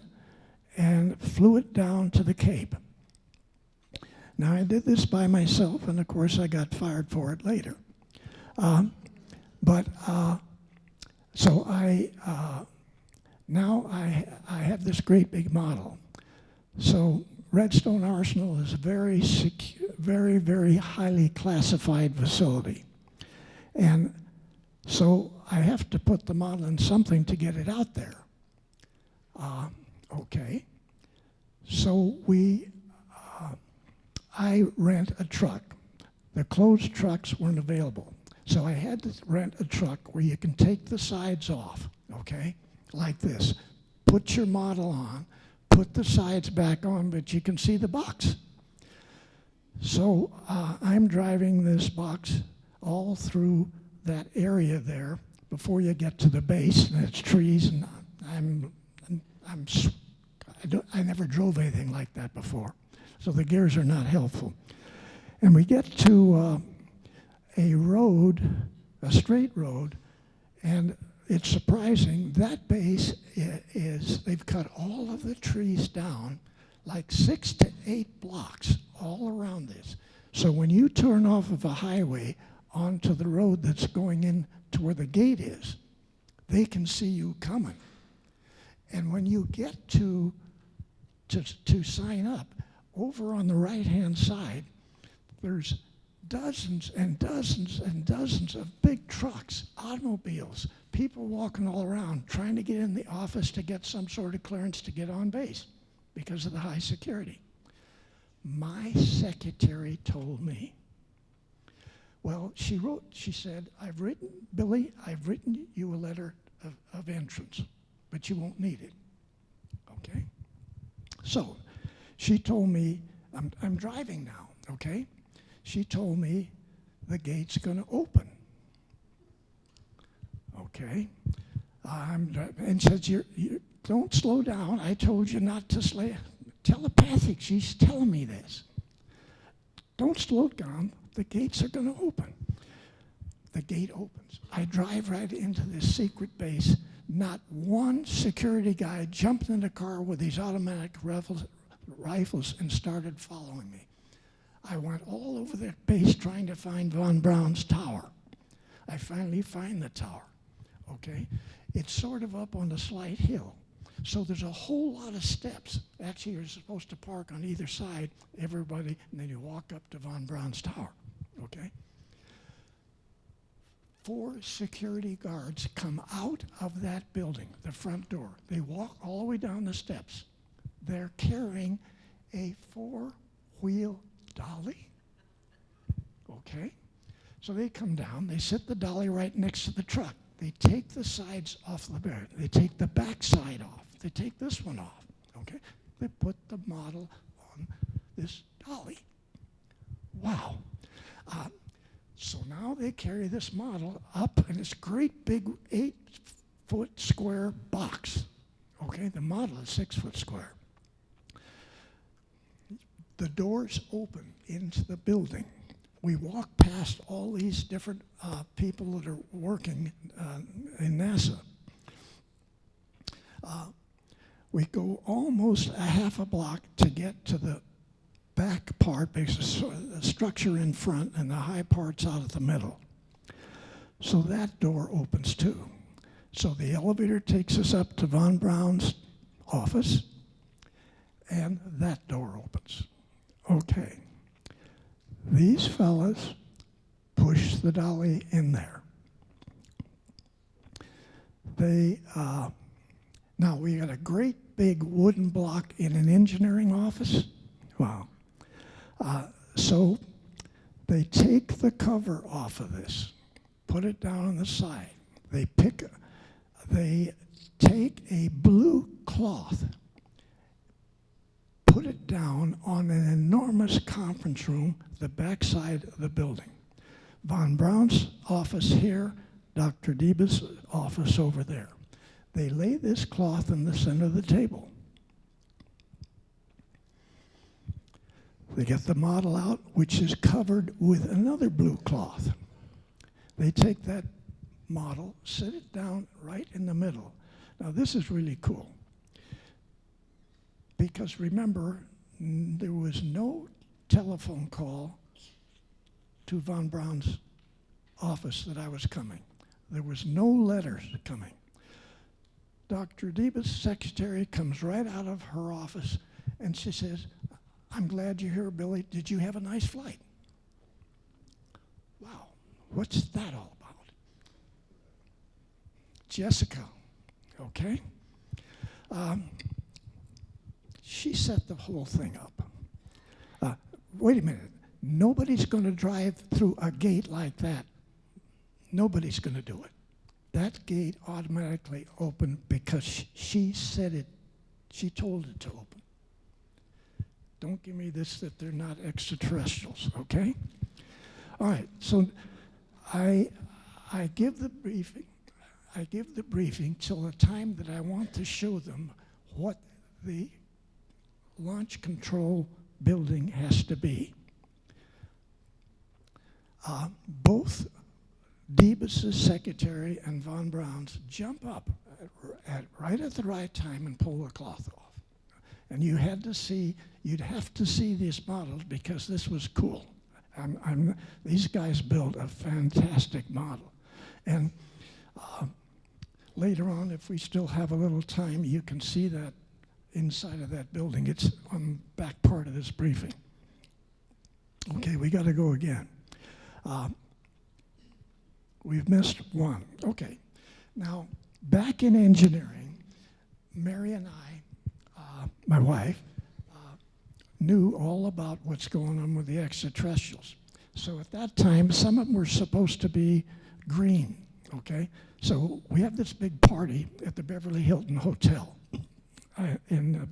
and flew it down to the Cape. Now I did this by myself, and of course I got fired for it later. So now I have this great big model. So Redstone Arsenal is a very secure, very, very highly classified facility. And so I have to put the model in something to get it out there. Okay. So I rent a truck. The closed trucks weren't available. So I had to rent a truck where you can take the sides off, okay, like this. Put your model on, put the sides back on, but you can see the box. So I'm driving this box all through that area there before you get to the base, and it's trees, and I never drove anything like that before, so the gears are not helpful. And we get to a road, a straight road, and it's surprising, that base they've cut all of the trees down, like 6 to 8 blocks all around this. So when you turn off of a highway onto the road that's going in to where the gate is, they can see you coming. And when you get to sign up, over on the right-hand side, there's dozens and dozens and dozens of big trucks, automobiles, people walking all around trying to get in the office to get some sort of clearance to get on base because of the high security. My secretary told me, well, she said, Billy, I've written you a letter of entrance, but you won't need it, okay? So she told me, I'm driving now, okay? She told me the gate's gonna open, okay? And said, you don't slow down. I told you not to slow. Telepathic, she's telling me this. Don't slow down, the gates are gonna open. The gate opens. I drive right into this secret base. Not one security guy jumped in the car with these automatic rifles and started following me. I went all over the base trying to find Von Braun's tower. I finally find the tower, okay? It's sort of up on a slight hill. So there's a whole lot of steps. Actually, you're supposed to park on either side, everybody, and then you walk up to Von Braun's tower, okay? 4 security guards come out of that building, the front door. They walk all the way down the steps. They're carrying a 4-wheel dolly, okay? So they come down, they sit the dolly right next to the truck. They take the sides off the bed. They take the back side off. They take this one off, okay? They put the model on this dolly. Wow. So now they carry this model up in this great big 8-foot square box, okay? The model is 6 foot square. The doors open into the building. We walk past all these different people that are working in NASA. We go almost a half a block to get to the back part, because the structure in front and the high part's out of the middle. So that door opens too. So the elevator takes us up to Von Braun's office, and that door opens. Okay. These fellas push the dolly in there. Now we got a great big wooden block in an engineering office. Wow. So they take the cover off of this, put it down on the side. They take a blue cloth, put it down on an enormous conference room, the backside of the building. Von Braun's office here, Dr. Diebe's office over there. They lay this cloth in the center of the table. They get the model out, which is covered with another blue cloth. They take that model, sit it down right in the middle. Now this is really cool, because remember, there was no telephone call to Von Braun's office that I was coming. There was no letters coming. Dr. Diebe's secretary comes right out of her office and she says, "I'm glad you're here, Billy. Did you have a nice flight?" Wow, what's that all about? Jessica, okay? She set the whole thing up. Wait a minute, nobody's gonna drive through a gate like that. Nobody's gonna do it. That gate automatically opened because she said it, she told it to open. Don't give me this that they're not extraterrestrials, okay? All right, so I give the briefing till the time that I want to show them what the launch control building has to be. Both Diebes's secretary and Von Braun's jump up right at the right time and pull the cloth off. And you'd have to see these models because this was cool. These guys built a fantastic model. And later on, if we still have a little time, you can see that inside of that building. It's on the back part of this briefing. Okay, we got to go again. We've missed one. Okay, now back in engineering, Mary and I, my wife, knew all about what's going on with the extraterrestrials. So at that time, some of them were supposed to be green, okay? So we have this big party at the Beverly Hilton Hotel. And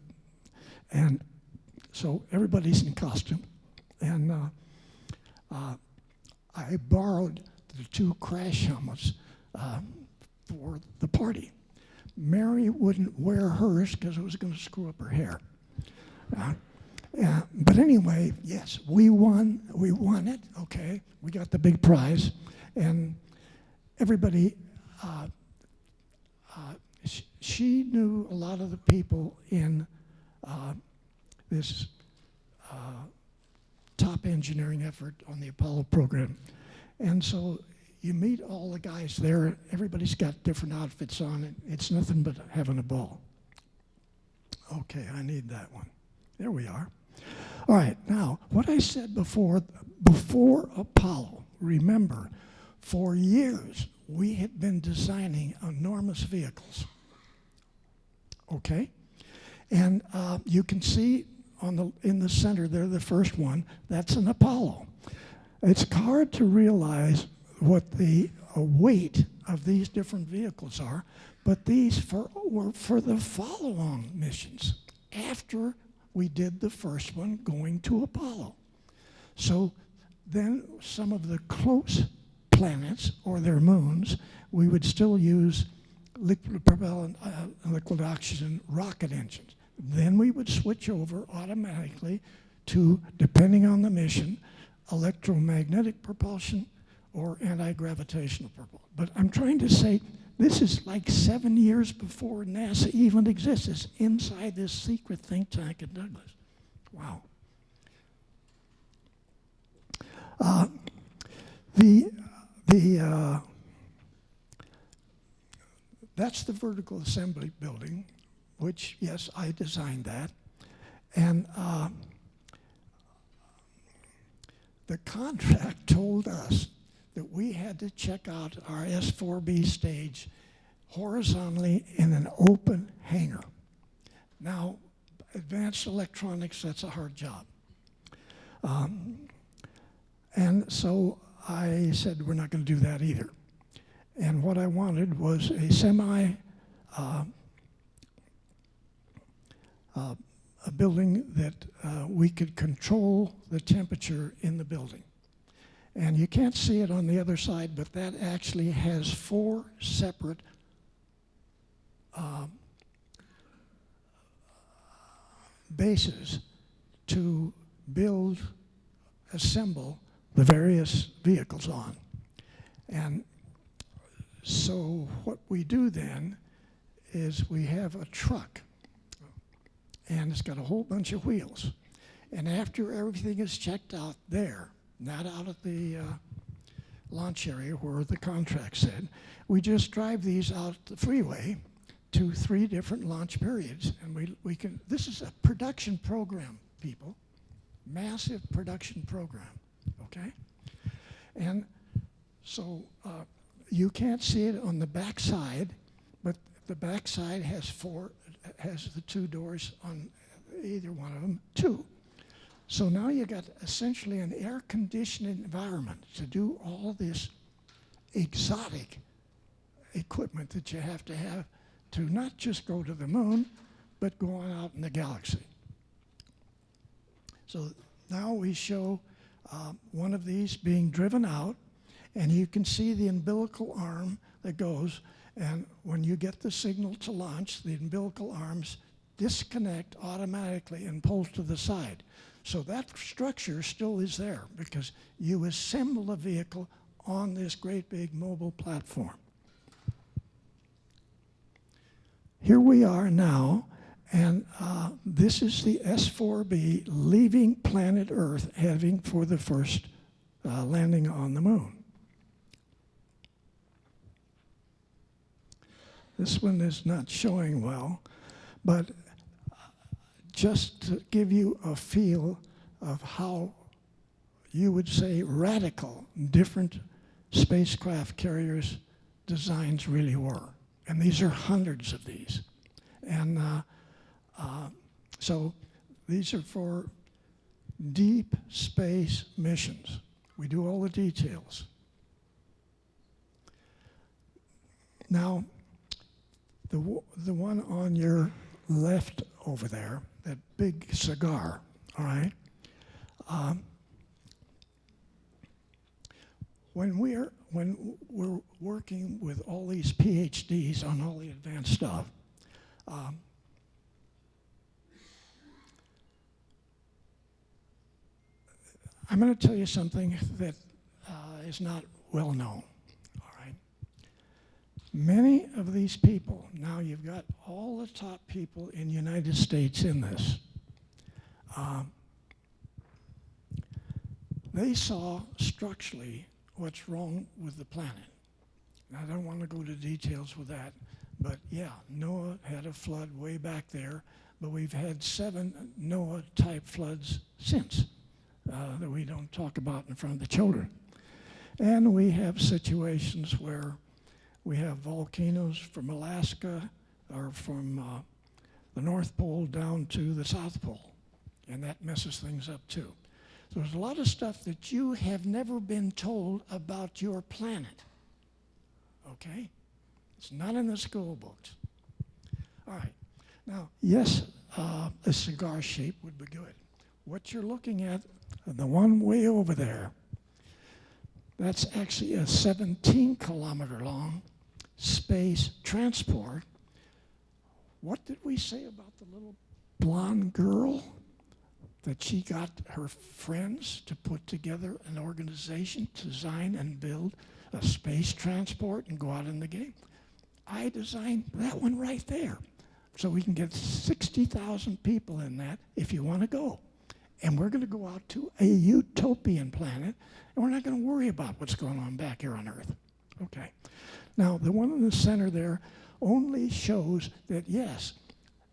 so everybody's in costume. And I borrowed the 2 crash helmets for the party. Mary wouldn't wear hers because it was going to screw up her hair. But anyway, yes, we won. We won it, okay? We got the big prize. And everybody, she knew a lot of the people in this top engineering effort on the Apollo program. And so you meet all the guys there. Everybody's got different outfits on. It's nothing but having a ball. Okay, I need that one. There we are. All right, now, what I said before Apollo, remember, for years, we had been designing enormous vehicles. Okay? And you can see in the center there, the first one, that's an Apollo. It's hard to realize what the weight of these different vehicles are, but these were for the follow-on missions after we did the first one going to Apollo. So then some of the close planets or their moons, we would still use liquid propellant, liquid oxygen rocket engines. Then we would switch over automatically to, depending on the mission, electromagnetic propulsion or anti-gravitational propulsion. But I'm trying to say this is like 7 years before NASA even exists. It's inside this secret think tank at Douglas. Wow. That's the vertical assembly building, which, yes, I designed that. And the contract told us that we had to check out our S4B stage horizontally in an open hangar. Now, advanced electronics, that's a hard job. And so I said, we're not going to do that either. And what I wanted was a a building that we could control the temperature in the building. And you can't see it on the other side, but that actually has 4 separate bases to assemble the various vehicles on. And so what we do then is we have a truck, and it's got a whole bunch of wheels. And after everything is checked out there, not out at the launch area where the contract said, we just drive these out the freeway to 3 different launch periods. And we can, this is a production program, people, massive production program, okay? And so you can't see it on the back side, but the back side has the 2 doors on either one of them, 2. So now you got essentially an air-conditioned environment to do all this exotic equipment that you have to not just go to the moon, but go on out in the galaxy. So now we show one of these being driven out, and you can see the umbilical arm that goes, and when you get the signal to launch, the umbilical arms disconnect automatically and pull to the side. So that structure still is there because you assemble a vehicle on this great big mobile platform. Here we are now, and this is the S4B leaving planet Earth, heading for the first landing on the moon. This one is not showing well, but just to give you a feel of how you would say radical different spacecraft carriers designs really were. And these are hundreds of these. And so these are for deep space missions. We do all the details. Now, the one on your left over there, that big cigar, all right? When we're working with all these PhDs on all the advanced stuff, I'm going to tell you something that is not well known, all right? Many of these people, now you've got all the top people in the United States in this. They saw structurally what's wrong with the planet. And I don't want to go to details with that, but yeah, Noah had a flood way back there, but we've had 7 Noah-type floods since that we don't talk about in front of the children. And we have situations where we have volcanoes from Alaska or from the North Pole down to the South Pole, and that messes things up too. So there's a lot of stuff that you have never been told about your planet, okay? It's not in the school books. All right, now, yes, a cigar shape would be good. What you're looking at, the one way over there, that's actually a 17-kilometer long space transport. What did we say about the little blonde girl? That she got her friends to put together an organization to design and build a space transport and go out in the game. I designed that one right there. So we can get 60,000 people in that if you want to go. And we're going to go out to a utopian planet, and we're not going to worry about what's going on back here on Earth. Okay. Now, the one in the center there only shows that, yes,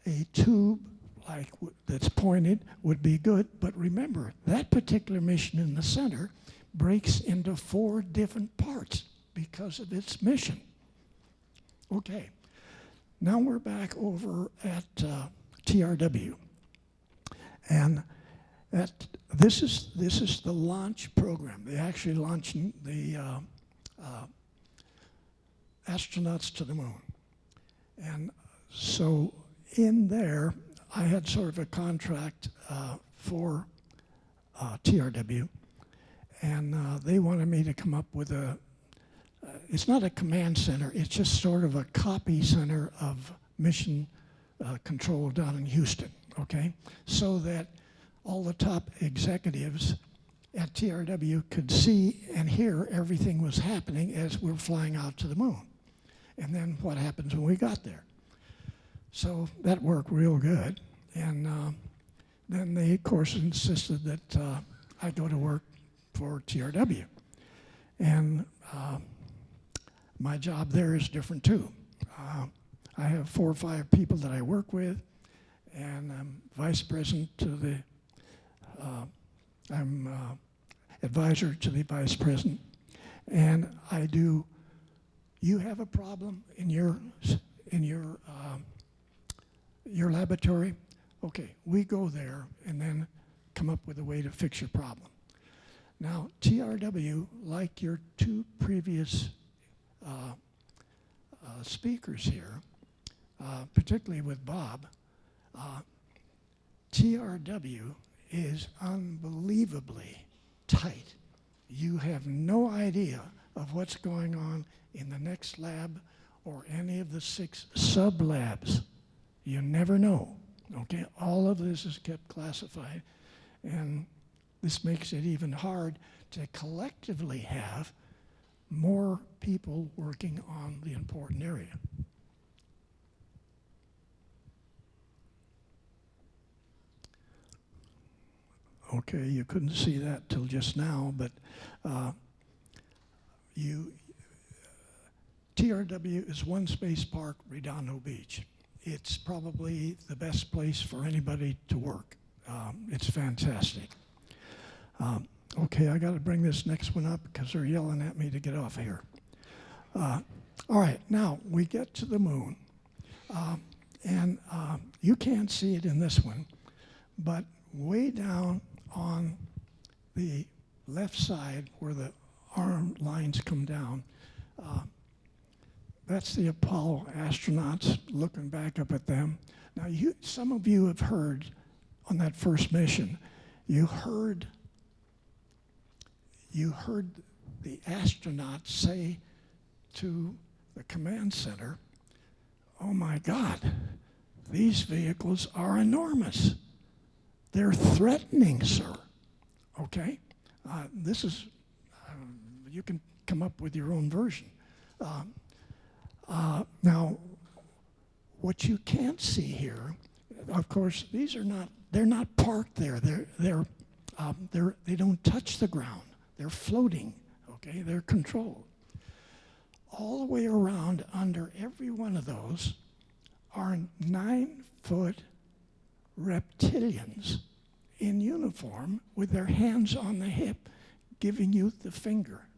a tube like that's pointed would be good, but remember, that particular mission in the center breaks into 4 different parts because of its mission. Okay, now we're back over at TRW, and this is the launch program. They actually launch the astronauts to the moon, and so in there, I had sort of a contract for TRW, and they wanted me to come up with it's not a command center, it's just sort of a copy center of mission control down in Houston, okay? So that all the top executives at TRW could see and hear everything was happening as we're flying out to the moon. And then what happens when we got there. So that worked real good, and then they, of course, insisted that I go to work for TRW. And my job there is different too. I have 4 or 5 people that I work with, and I'm vice president to the, I'm advisor to the vice president, and I do, you have a problem in your laboratory, okay, we go there and then come up with a way to fix your problem. Now, TRW, like your 2 previous speakers here, particularly with Bob, TRW is unbelievably tight. You have no idea of what's going on in the next lab or any of the 6 sub-labs. You never know, okay? All of this is kept classified, and this makes it even hard to collectively have more people working on the important area. Okay, you couldn't see that till just now, but TRW is One Space Park, Redondo Beach. It's probably the best place for anybody to work. It's fantastic. Okay, I got to bring this next one up because they're yelling at me to get off here. All right, now we get to the moon. And you can't see it in this one, but way down on the left side where the arm lines come down, that's the Apollo astronauts looking back up at them. Now, some of you have heard on that first mission, you heard the astronauts say to the command center, "Oh my God, these vehicles are enormous. They're threatening, sir." Okay? This is, you can come up with your own version. Now, what you can't see here, of course, they're not parked there. They don't touch the ground. They're floating, okay? They're controlled. All the way around under every one of those are 9-foot reptilians in uniform with their hands on the hip giving you the finger.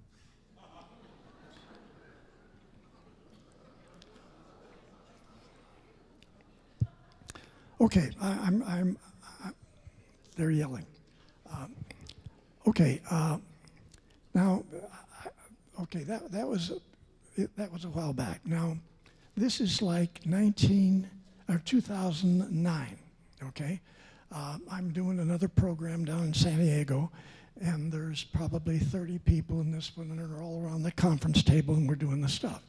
Okay, they're yelling. Now, that was a while back. Now, this is like 2009. Okay, I'm doing another program down in San Diego, and there's probably 30 people in this one, and they're all around the conference table, and we're doing the stuff.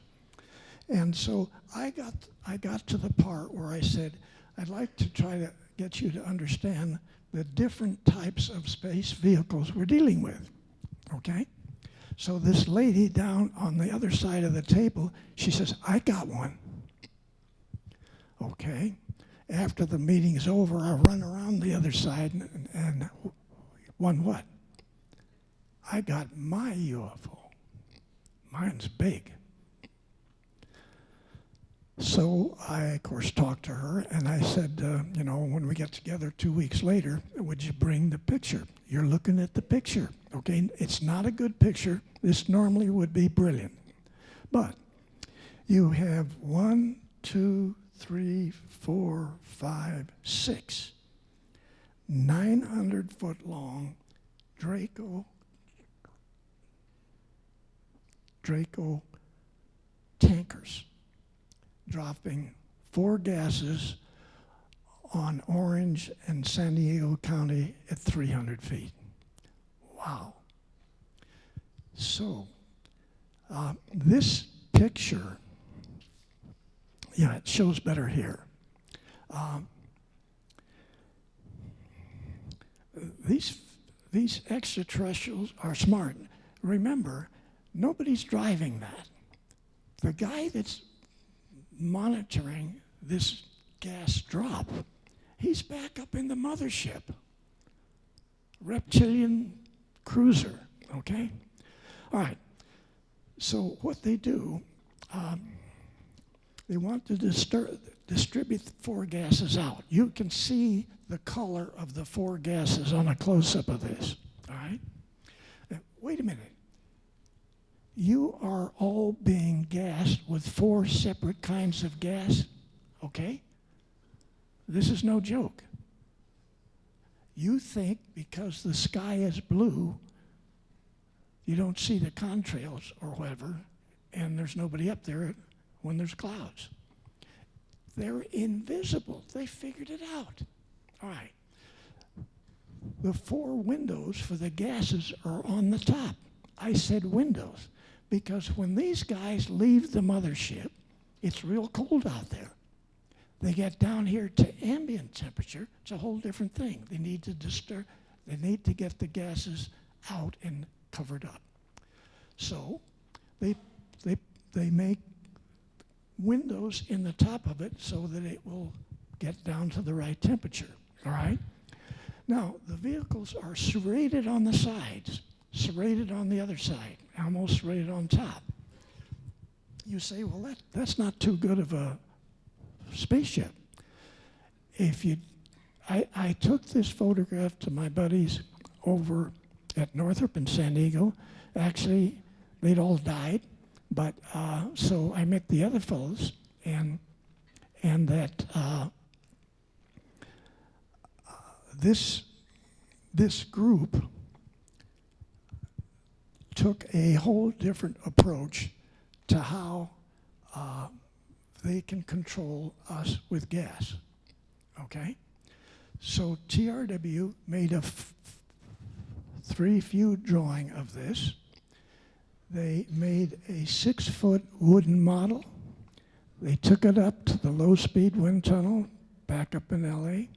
And so I got to the part where I said, I'd like to try to get you to understand the different types of space vehicles we're dealing with, okay? So this lady down on the other side of the table, she says, "I got one." Okay. After the meeting's over, I run around the other side and one what? I got my UFO. Mine's big. So I, of course, talked to her, and I said, when we get together 2 weeks later, would you bring the picture? You're looking at the picture, okay? It's not a good picture. This normally would be brilliant. But you have 1, 2, 3, 4, 5, 6 900-foot-long Draco tankers dropping 4 gases on Orange and San Diego County at 300 feet. Wow. So, this picture, it shows better here. These extraterrestrials are smart. Remember, nobody's driving that. The guy that's monitoring this gas drop, he's back up in the mothership. Reptilian cruiser, okay? All right, so what they do, they want to distribute the 4 gases out. You can see the color of the 4 gases on a close-up of this, all right? Now, wait a minute. You are all being gassed with 4 separate kinds of gas, okay? This is no joke. You think because the sky is blue, you don't see the contrails or whatever, and there's nobody up there when there's clouds. They're invisible. They figured it out. All right. The 4 windows for the gases are on the top. I said windows because when these guys leave the mothership, it's real cold out there. They get down here to ambient temperature. It's a whole different thing. They need to They need to get the gases out and covered up. So they make windows in the top of it so that it will get down to the right temperature. All right? Now, the vehicles are serrated on the sides, serrated on the other side, almost serrated on top. you say, well, that's not too good of a spaceship. I took this photograph to my buddies over at Northrop in San Diego. Actually, they'd all died, but so I met the other fellows, and that this group took a whole different approach to how they can control us with gas, okay? So TRW made a 3-view drawing of this. They made a 6-foot wooden model. They took it up to the low-speed wind tunnel back up in LA.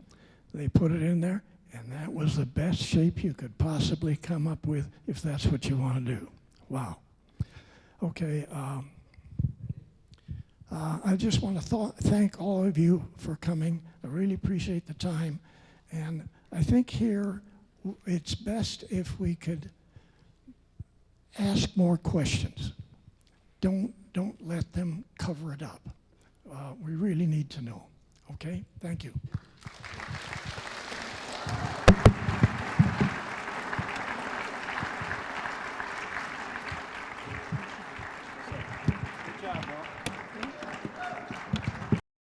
They put it in there, and that was the best shape you could possibly come up with if that's what you want to do. Wow. Okay, I just want to thank all of you for coming. I really appreciate the time. And I think here it's best if we could ask more questions. Don't let them cover it up. We really need to know. Okay? Thank you.